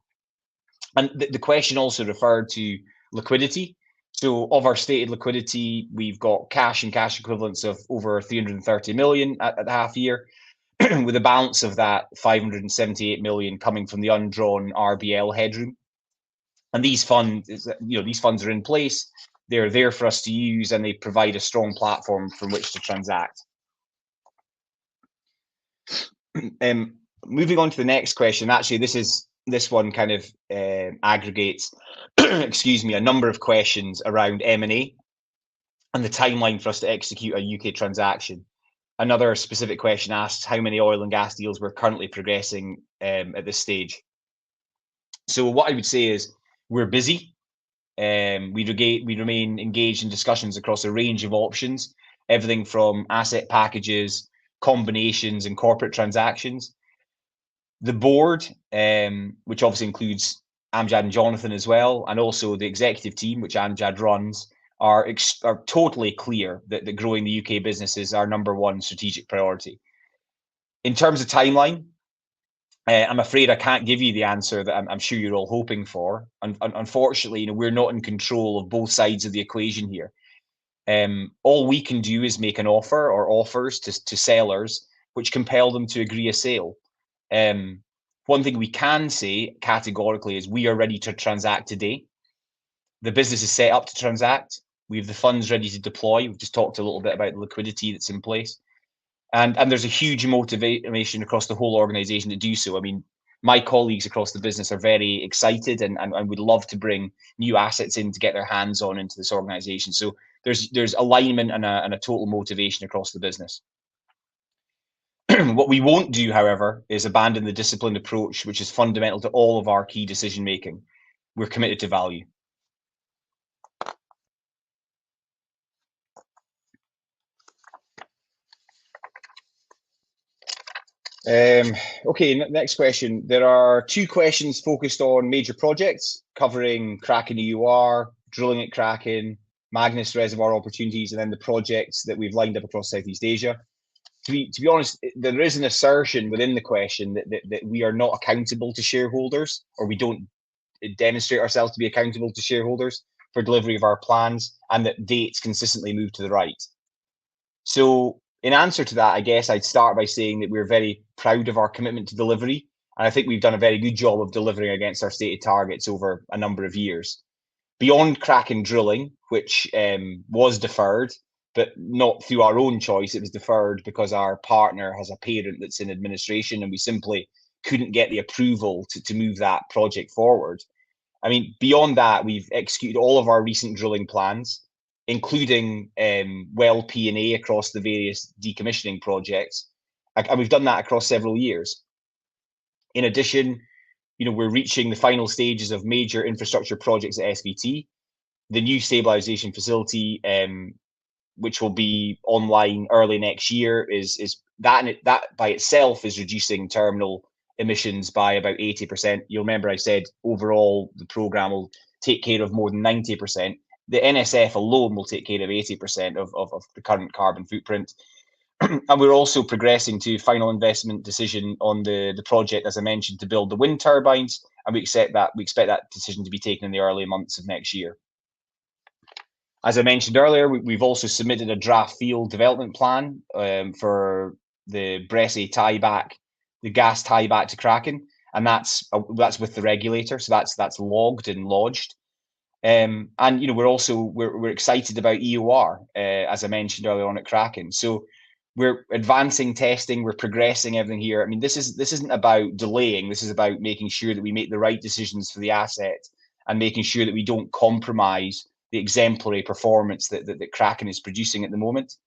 And the question also referred to liquidity. So of our stated liquidity, we've got cash and cash equivalents of over 330 million at the half year, with a balance of that 578 million coming from the undrawn RBL headroom. And these funds are in place. They're there for us to use, and they provide a strong platform from which to transact. Moving on to the next question. Actually, this one kind of aggregates, excuse me, a number of questions around M&A and the timeline for us to execute a UK transaction. Another specific question asks how many oil and gas deals we're currently progressing at this stage. So what I would say is we're busy. We remain engaged in discussions across a range of options, everything from asset packages, combinations, and corporate transactions. The board, which obviously includes Amjad and Jonathan as well, and also the executive team, which Amjad runs, are totally clear that growing the UK business is our number one strategic priority. In terms of timeline, I'm afraid I can't give you the answer that I'm sure you're all hoping for. Unfortunately, we're not in control of both sides of the equation here. All we can do is make an offer or offers to sellers, which compel them to agree a sale. One thing we can say categorically is we are ready to transact today. The business is set up to transact. We have the funds ready to deploy. We've just talked a little bit about the liquidity that's in place. And there's a huge motivation across the whole organization to do so. I mean, my colleagues across the business are very excited and would love to bring new assets in to get their hands on into this organization. So there's alignment and a total motivation across the business. What we won't do, however, is abandon the disciplined approach, which is fundamental to all of our key decision making. We're committed to value. Okay, next question. There are 2 questions focused on major projects covering Kraken EUR, drilling at Kraken, Magnus reservoir opportunities, and then the projects that we've lined up across Southeast Asia. To be honest, there is an assertion within the question that we are not accountable to shareholders, or we don't demonstrate ourselves to be accountable to shareholders for delivery of our plans, and that dates consistently move to the right. So in answer to that, I guess I'd start by saying that we're very proud of our commitment to delivery. And I think we've done a very good job of delivering against our stated targets over a number of years. Beyond Kraken drilling, which was deferred, but not through our own choice, it was deferred because our partner has a parent that's in administration and we simply couldn't get the approval to move that project forward. I mean, beyond that, we've executed all of our recent drilling plans, including well P&A across the various decommissioning projects. And we've done that across several years. In addition, we're reaching the final stages of major infrastructure projects at SVT. The new stabilization facility, which will be online early next year, is that by itself is reducing terminal emissions by about 80%. You'll remember I said overall the program will take care of more than 90%. The NSF alone will take care of 80% of the current carbon footprint. And we're also progressing to final investment decision on the project, as I mentioned, to build the wind turbines, and we expect that decision to be taken in the early months of next year. As I mentioned earlier, we've also submitted a draft field development plan for the Bressay tieback, the gas tieback to Kraken, and that's with the regulator, so that's logged and lodged. And we're excited about EOR, as I mentioned earlier on at Kraken. So we're advancing testing, we're progressing everything here. I mean, this isn't about delaying. This is about making sure that we make the right decisions for the asset and making sure that we don't compromise the exemplary performance that Kraken is producing at the moment.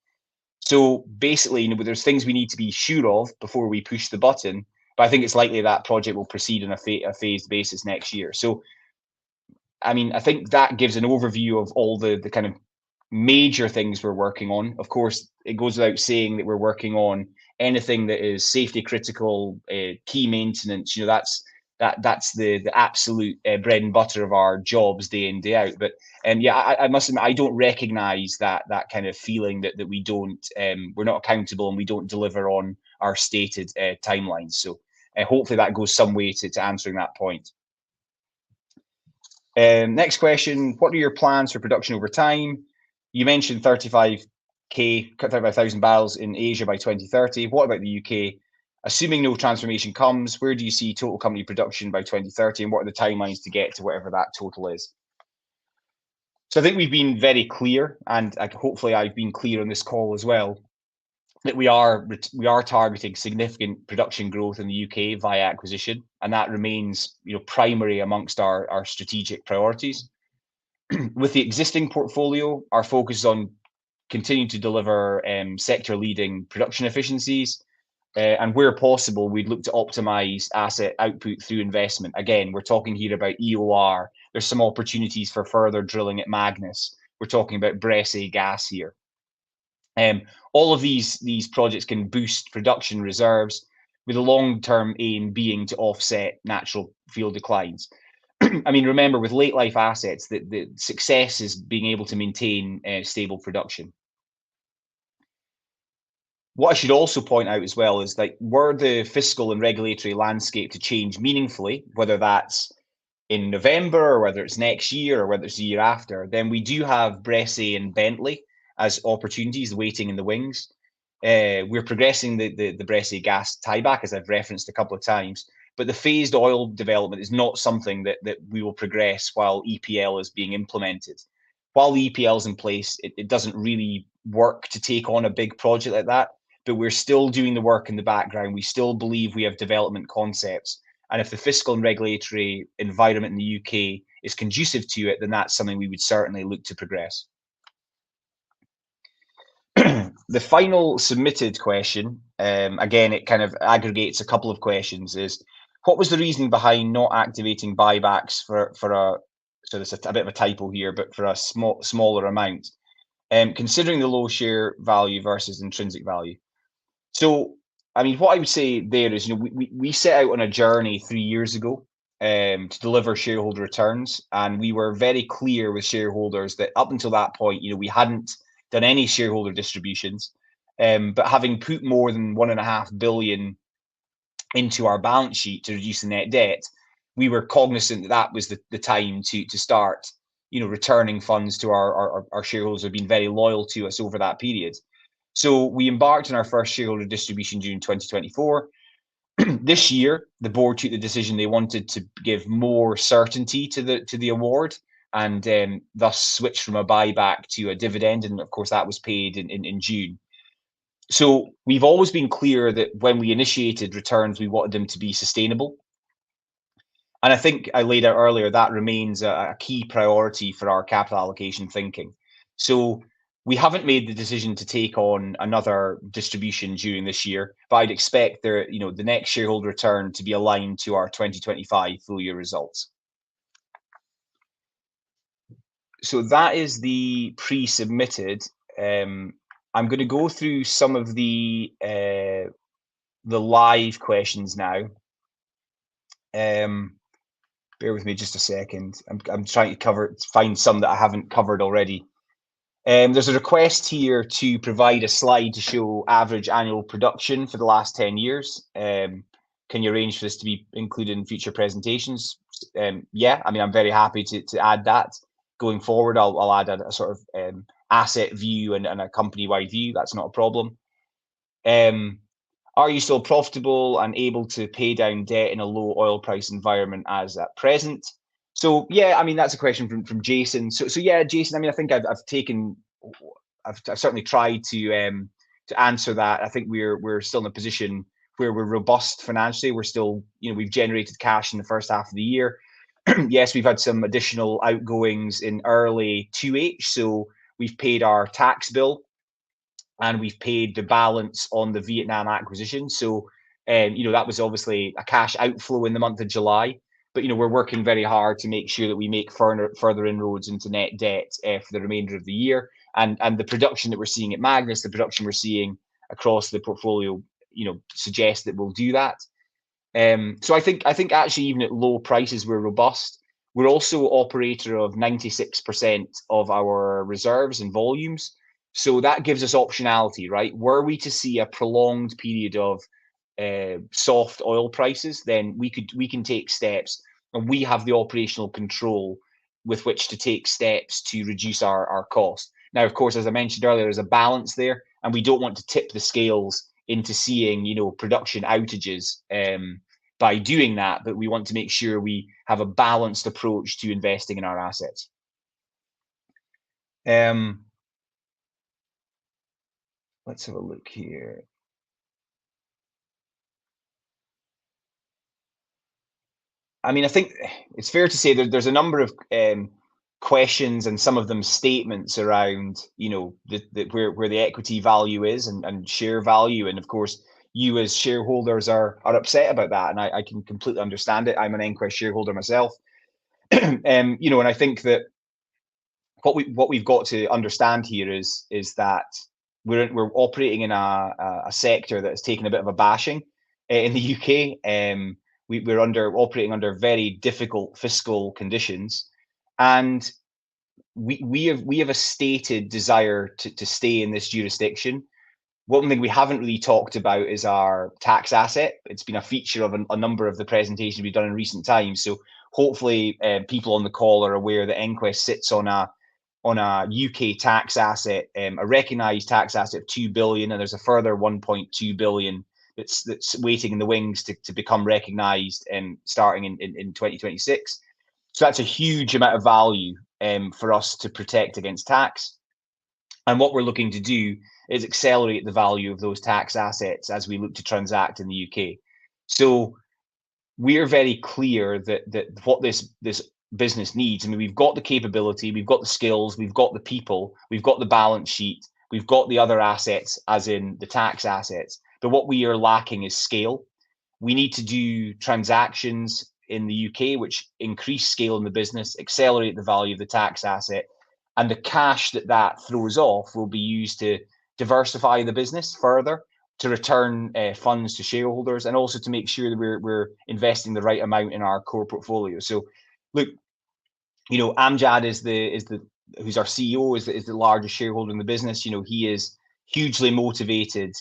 So basically, there's things we need to be sure of before we push the button. But I think it's likely that project will proceed on a phased basis next year. So, I mean, I think that gives an overview of all the kind of major things we're working on. Of course, it goes without saying that we're working on anything that is safety critical, key maintenance. That's the absolute bread and butter of our jobs day in, day out. But I must admit, I don't recognise that kind of feeling that we don't, we're not accountable and we don't deliver on our stated timelines. So hopefully that goes some way to answering that point. Next question: what are your plans for production over time? You mentioned 35,000 barrels in Asia by 2030. What about the UK? Assuming no transformation comes, where do you see total company production by 2030, and what are the timelines to get to whatever that total is? So I think we've been very clear, and hopefully I've been clear on this call as well, that we are targeting significant production growth in the UK via acquisition, and that remains primary amongst our strategic priorities. With the existing portfolio, our focus is on continuing to deliver sector-leading production efficiencies, and where possible, we'd look to optimize asset output through investment. Again, we're talking here about EOR. There's some opportunities for further drilling at Magnus. We're talking about Bressay gas here. All of these projects can boost production reserves, with a long-term aim being to offset natural field declines. I mean, remember, with late life assets, the success is being able to maintain stable production. What I should also point out as well is that were the fiscal and regulatory landscape to change meaningfully, whether that's in November or whether it's next year or whether it's the year after, then we do have Bressay and Bentley as opportunities waiting in the wings. We're progressing the Bressay gas tieback, as I've referenced a couple of times, but the phased oil development is not something that we will progress while EPL is being implemented. While the EPL is in place, it doesn't really work to take on a big project like that, but we're still doing the work in the background. We still believe we have development concepts. And if the fiscal and regulatory environment in the UK is conducive to it, then that's something we would certainly look to progress. the final submitted question, again, it kind of aggregates a couple of questions, is what was the reasoning behind not activating buybacks for a, so there's a bit of a typo here, but for a smaller amount, considering the low share value versus intrinsic value. So, I mean, what I would say there is, we set out on a journey 3 years ago to deliver shareholder returns, and we were very clear with shareholders that up until that point, we hadn't done any shareholder distributions, but having put more than 1.5 billion into our balance sheet to reduce the net debt, we were cognizant that that was the time to start, returning funds to our shareholders who have been very loyal to us over that period. So we embarked on our first shareholder distribution June 2024. This year, the board took the decision they wanted to give more certainty to the award, and thus switched from a buyback to a dividend. And of course, that was paid in June. So we've always been clear that when we initiated returns, we wanted them to be sustainable. And I think I laid out earlier that remains a key priority for our capital allocation thinking. So we haven't made the decision to take on another distribution during this year, but I'd expect the next shareholder return to be aligned to our 2025 full year results. So that is the pre-submitted. I'm going to go through some of the live questions now. Bear with me just a second. I'm trying to find some that I haven't covered already. There's a request here to provide a slide to show average annual production for the last 10 years. Can you arrange for this to be included in future presentations? Yeah, I mean, I'm very happy to add that. Going forward, I'll add a sort of asset view and a company-wide view. That's not a problem. Are you still profitable and able to pay down debt in a low oil price environment as at present? So yeah, I mean, that's a question from Jason. So yeah, Jason, I mean, I think I've certainly tried to answer that. I think we're still in a position where we're robust financially. We're still, we've generated cash in the first half of the year. Yes, we've had some additional outgoings in early 2H. So we've paid our tax bill and we've paid the balance on the Vietnam acquisition. So, that was obviously a cash outflow in the month of July. But, we're working very hard to make sure that we make further inroads into net debt for the remainder of the year. And the production that we're seeing at Magnus, the production we're seeing across the portfolio, suggests that we'll do that. So I think actually even at low prices, we're robust. We're also operator of 96% of our reserves and volumes. So that gives us optionality, right? Were we to see a prolonged period of soft oil prices, then we can take steps, and we have the operational control with which to take steps to reduce our cost. Now, of course, as I mentioned earlier, there's a balance there, and we don't want to tip the scales into seeing, production outages by doing that, but we want to make sure we have a balanced approach to investing in our assets. Let's have a look here. I mean, I think it's fair to say that there's a number of questions and some of them statements around, where the equity value is and share value. And of course, you as shareholders are upset about that. And I can completely understand it. I'm an ENQUEST shareholder myself. And I think that what we've got to understand here is that we're operating in a sector that has taken a bit of a bashing in the UK. We're operating under very difficult fiscal conditions, and we have a stated desire to stay in this jurisdiction. One thing we haven't really talked about is our tax asset. It's been a feature of a number of the presentations we've done in recent times. So hopefully people on the call are aware that ENQUEST sits on a UK tax asset, a recognised tax asset of 2 billion, and there's a further 1.2 billion that's waiting in the wings to become recognised starting in 2026. So that's a huge amount of value for us to protect against tax. And what we're looking to do is accelerate the value of those tax assets as we look to transact in the UK. So we're very clear that what this business needs, I mean, we've got the capability, we've got the skills, we've got the people, we've got the balance sheet, We've got the other assets, as in the tax assets, but what we are lacking is scale. We need to do transactions in the UK which increase scale in the business, accelerate the value of the tax asset, and the cash that throws off will be used to diversify the business further, to return funds to shareholders, and also to make sure that we're investing the right amount in our core portfolio. So, look, Amjad is the who's our CEO, is the largest shareholder in the business. He is hugely motivated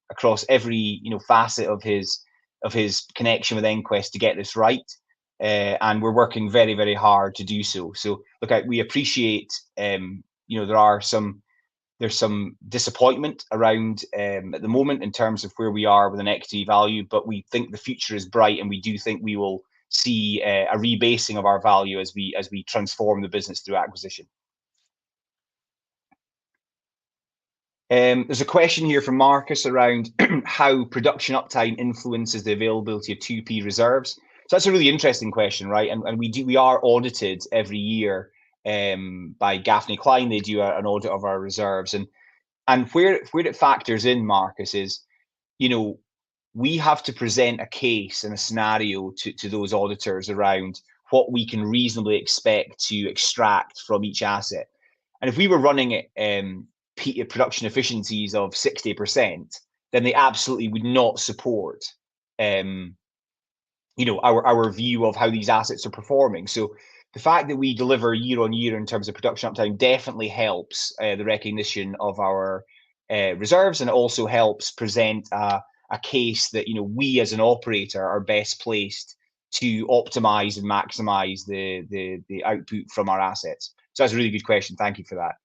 across every facet of his connection with ENQUEST to get this right, and we're working very, very hard to do so. So look, we appreciate there's some disappointment around at the moment in terms of where we are with an equity value, but we think the future is bright, and we do think we will see a rebasing of our value as we transform the business through acquisition. There's a question here from Marcus around how production uptime influences the availability of 2P reserves. So that's a really interesting question, right? And we are audited every year by Gaffney Klein. They do an audit of our reserves, and where it factors in, Marcus, is we have to present a case and a scenario to those auditors around what we can reasonably expect to extract from each asset. And if we were running it production efficiencies of 60%, then they absolutely would not support our view of how these assets are performing. So the fact that we deliver year on year in terms of production uptime definitely helps the recognition of our reserves, and it also helps present a case that we as an operator are best placed to optimize and maximize the output from our assets. So that's a really good question. Thank you for that.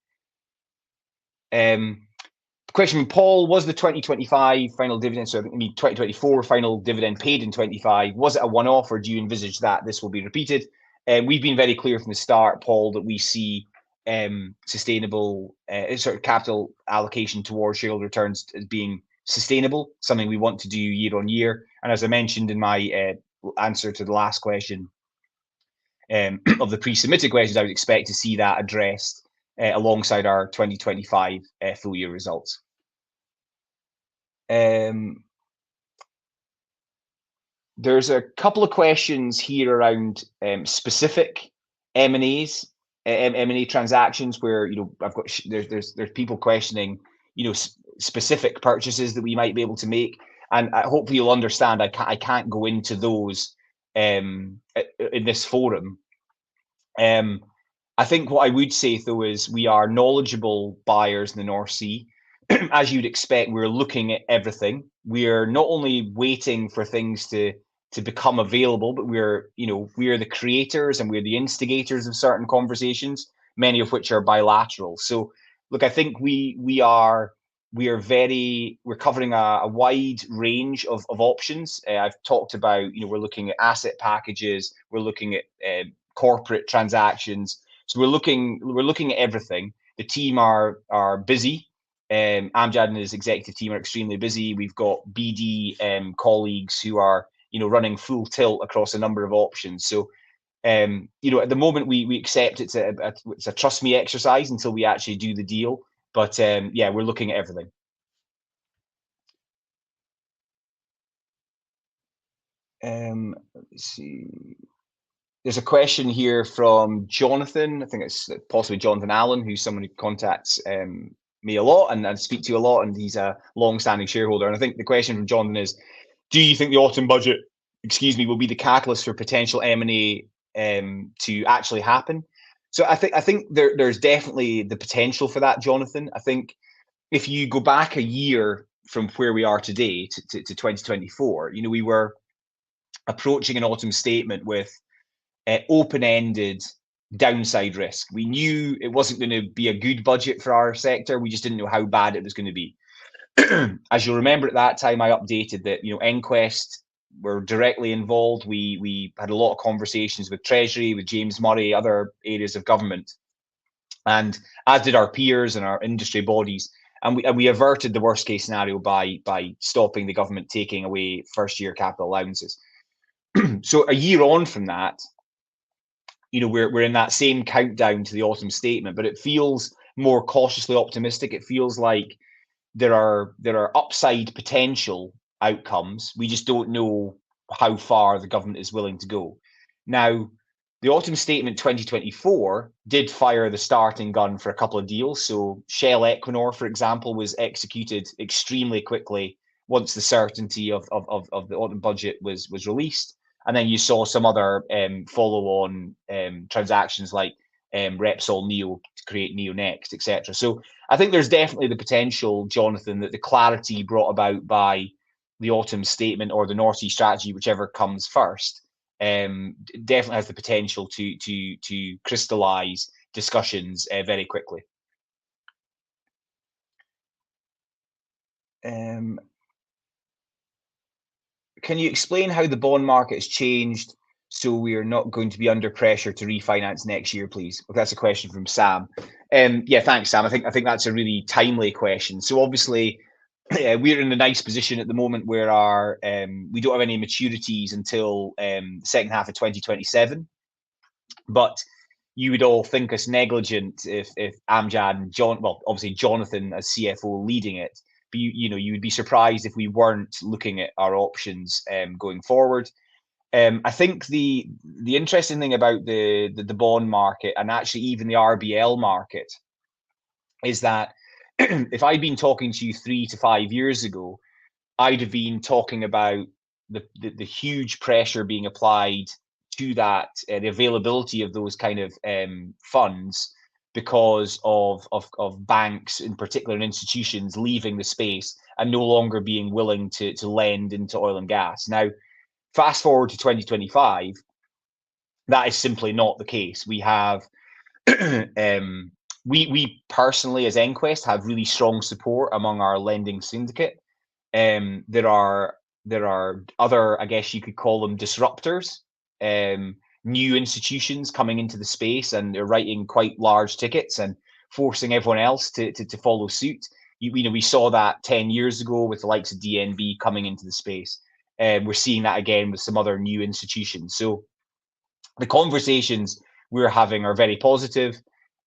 Question from Paul: was the 2025 final dividend, 2024 final dividend paid in 25, was it a one-off, or do you envisage that this will be repeated? We've been very clear from the start, Paul, that we see sustainable capital allocation towards shareholder returns as being sustainable, something we want to do year on year. And as I mentioned in my answer to the last question of the pre-submitted questions, I would expect to see that addressed alongside our 2025 full year results. There's a couple of questions here around specific M&A transactions where I've got there's people questioning specific purchases that we might be able to make, and hopefully you'll understand I can't go into those in this forum. I think what I would say, though, is we are knowledgeable buyers in the North Sea. As you'd expect, we're looking at everything. We're not only waiting for things to become available, but we're the creators and we're the instigators of certain conversations, many of which are bilateral. So look, I think we're covering a wide range of options. I've talked about, we're looking at asset packages, we're looking at corporate transactions. So we're looking at everything. The team are busy. Amjad and his executive team are extremely busy. We've got BD colleagues who are running full tilt across a number of options. So at the moment we accept it's a trust me exercise until we actually do the deal. But yeah, we're looking at everything. Let's see. There's a question here from Jonathan. I think it's possibly Jonathan Allen, who's someone who contacts me a lot and I speak to a lot, and he's a long-standing shareholder. And I think the question from Jonathan is, do you think the autumn budget, will be the catalyst for potential M&A to actually happen? So I think there's definitely the potential for that, Jonathan. I think if you go back a year from where we are today to 2024, we were approaching an autumn statement with open-ended downside risk. We knew it wasn't going to be a good budget for our sector. We just didn't know how bad it was going to be. As you'll remember, at that time, I updated that ENQUEST were directly involved. We had a lot of conversations with Treasury, with James Murray, other areas of government, and as did our peers and our industry bodies. And we averted the worst case scenario by stopping the government taking away first year capital allowances. So a year on from that, we're in that same countdown to the autumn statement, but it feels more cautiously optimistic. It feels like there are upside potential outcomes. We just don't know how far the government is willing to go. Now, the autumn statement 2024 did fire the starting gun for a couple of deals. So Shell Equinor, for example, was executed extremely quickly once the certainty of the autumn budget was released. And then you saw some other follow-on transactions like Repsol Neo to create Neo Next, etc. So I think there's definitely the potential, Jonathan, that the clarity brought about by the autumn statement or the North Sea strategy, whichever comes first, definitely has the potential to crystallise discussions very quickly. Can you explain how the bond market has changed so we are not going to be under pressure to refinance next year, please? Well, that's a question from Sam. Yeah, thanks, Sam. I think that's a really timely question. So obviously, we're in a nice position at the moment where our we don't have any maturities until the second half of 2027. But you would all think us negligent if Amjad and obviously Jonathan as CFO leading it. But you would be surprised if we weren't looking at our options going forward. I think the interesting thing about the bond market and actually even the RBL market is that if I'd been talking to you 3 to 5 years ago, I'd have been talking about the huge pressure being applied to that, the availability of those kind of funds because of banks in particular and institutions leaving the space and no longer being willing to lend into oil and gas. Now, fast forward to 2025, that is simply not the case. We have we personally as ENQUEST have really strong support among our lending syndicate. There are other, I guess you could call them disruptors, new institutions coming into the space, and they're writing quite large tickets and forcing everyone else to follow suit. We saw that 10 years ago with the likes of DNB coming into the space. We're seeing that again with some other new institutions. So the conversations we're having are very positive.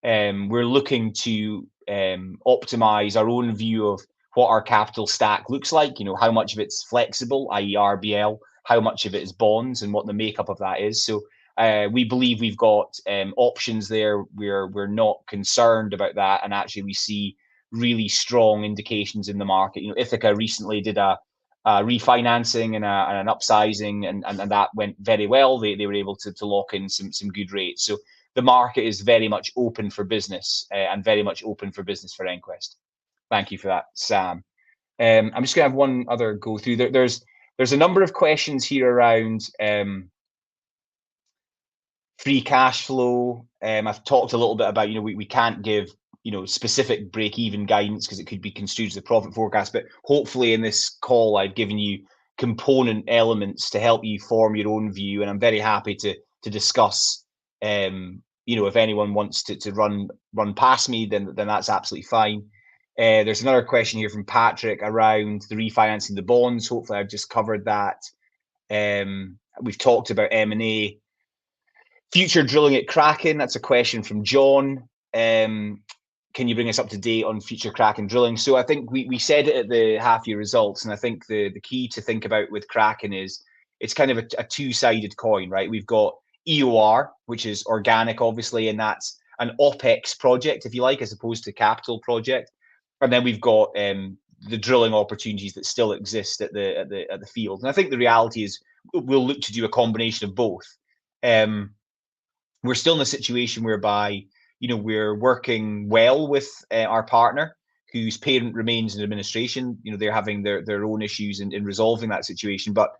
We're looking to optimize our own view of what our capital stack looks like, how much of it's flexible, i.e. RBL, how much of it is bonds, and what the makeup of that is. So we believe we've got options there. We're not concerned about that, and actually we see really strong indications in the market. Ithaca recently did a refinancing and an upsizing, and that went very well. They were able to lock in some good rates. So the market is very much open for business and very much open for business for ENQUEST. Thank you for that, Sam. I'm just going to have one other go through. There's a number of questions here around free cash flow. I've talked a little bit about, we can't give, specific break-even guidance because it could be construed as a profit forecast. But hopefully in this call, I've given you component elements to help you form your own view. And I'm very happy to discuss, if anyone wants to run past me, then that's absolutely fine. There's another question here from Patrick around the refinancing the bonds. Hopefully I've just covered that. We've talked about M&A. Future drilling at Kraken, that's a question from John. Can you bring us up to date on future Kraken drilling? So I think we said it at the half-year results, and I think the key to think about with Kraken is it's kind of a two-sided coin, right? We've got EOR, which is organic, obviously, and that's an OPEX project, if you like, as opposed to capital project. And then we've got the drilling opportunities that still exist at the field. And I think the reality is we'll look to do a combination of both. We're still in a situation whereby we're working well with our partner, whose parent remains in administration. They're having their own issues in resolving that situation. But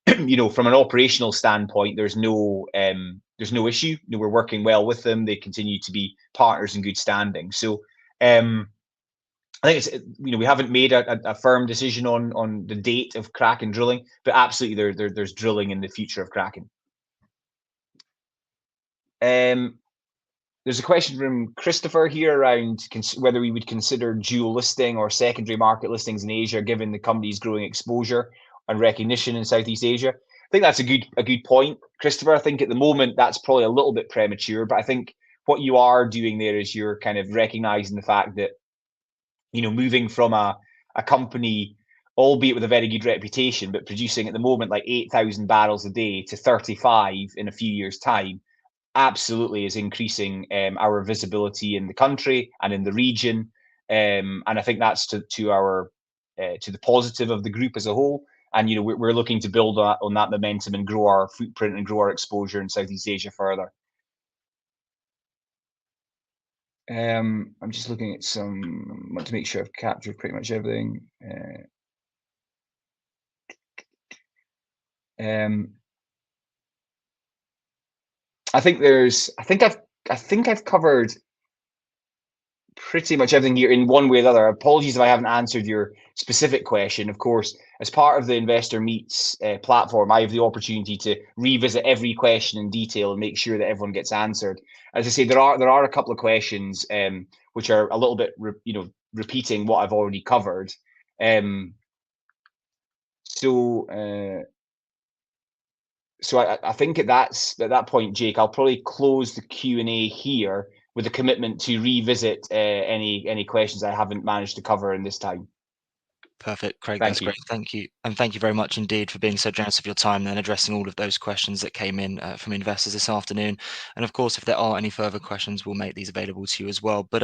from an operational standpoint, there's no issue. We're working well with them. They continue to be partners in good standing. So I think it's we haven't made a firm decision on the date of Kraken drilling, but absolutely there's drilling in the future of Kraken. There's a question from Christopher here around whether we would consider dual listing or secondary market listings in Asia, given the company's growing exposure and recognition in Southeast Asia. I think that's a good point, Christopher. I think at the moment that's probably a little bit premature, but I think what you are doing there is you're kind of recognizing the fact that, moving from a company, albeit with a very good reputation, but producing at the moment like 8,000 barrels a day to 35 in a few years' time, absolutely is increasing our visibility in the country and in the region. And I think that's to the positive of the group as a whole. And we're looking to build on that momentum and grow our footprint and grow our exposure in Southeast Asia further. I'm just looking at want to make sure I've captured pretty much everything. I think I've covered pretty much everything here in one way or the other. Apologies if I haven't answered your specific question. Of course, as part of the Investor Meets platform, I have the opportunity to revisit every question in detail and make sure that everyone gets answered. As I say, there are a couple of questions which are a little bit, repeating what I've already covered. So I think at that point, Jake, I'll probably close the Q&A here with a commitment to revisit any questions I haven't managed to cover in this time. Perfect, Craig. Thank That's you. great. Thank you. And thank you very much indeed for being so generous of your time and addressing all of those questions that came in from investors this afternoon. And of course, if there are any further questions, we'll make these available to you as well. But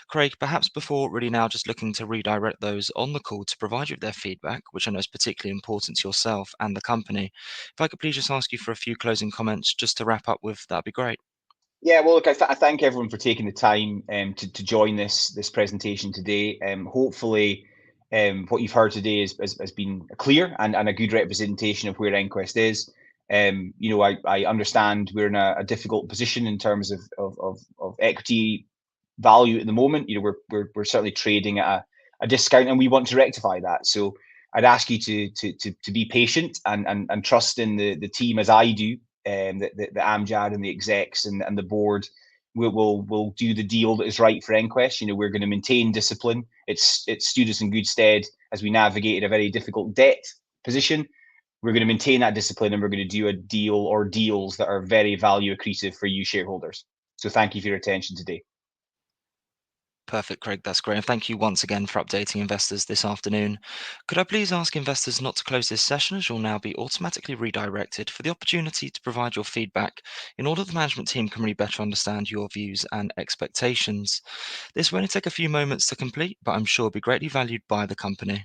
Craig, perhaps before really now just looking to redirect those on the call to provide you with their feedback, which I know is particularly important to yourself and the company, if I could please just ask you for a few closing comments just to wrap up with, that'd be great. Yeah, well, look, I thank everyone for taking the time to join this presentation today. Hopefully, what you've heard today has been clear and a good representation of where ENQUEST is. I understand we're in a difficult position in terms of equity value at the moment. We're certainly trading at a discount, and we want to rectify that. So I'd ask you to be patient and trust in the team as I do, the Amjad and the execs and the board will do the deal that is right for ENQUEST. We're going to maintain discipline. It's stood us in good stead as we navigated a very difficult debt position. We're going to maintain that discipline, and we're going to do a deal or deals that are very value accretive for you shareholders. So thank you for your attention today. Perfect, Craig. That's great. And thank you once again for updating investors this afternoon. Could I please ask investors not to close this session, as you'll now be automatically redirected for the opportunity to provide your feedback in order the management team can really better understand your views and expectations. This will only take a few moments to complete, but I'm sure will be greatly valued by the company.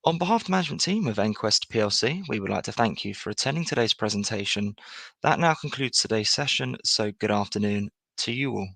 On behalf of the management team of ENQUEST PLC, we would like to thank you for attending today's presentation. That now concludes today's session, so good afternoon to you all.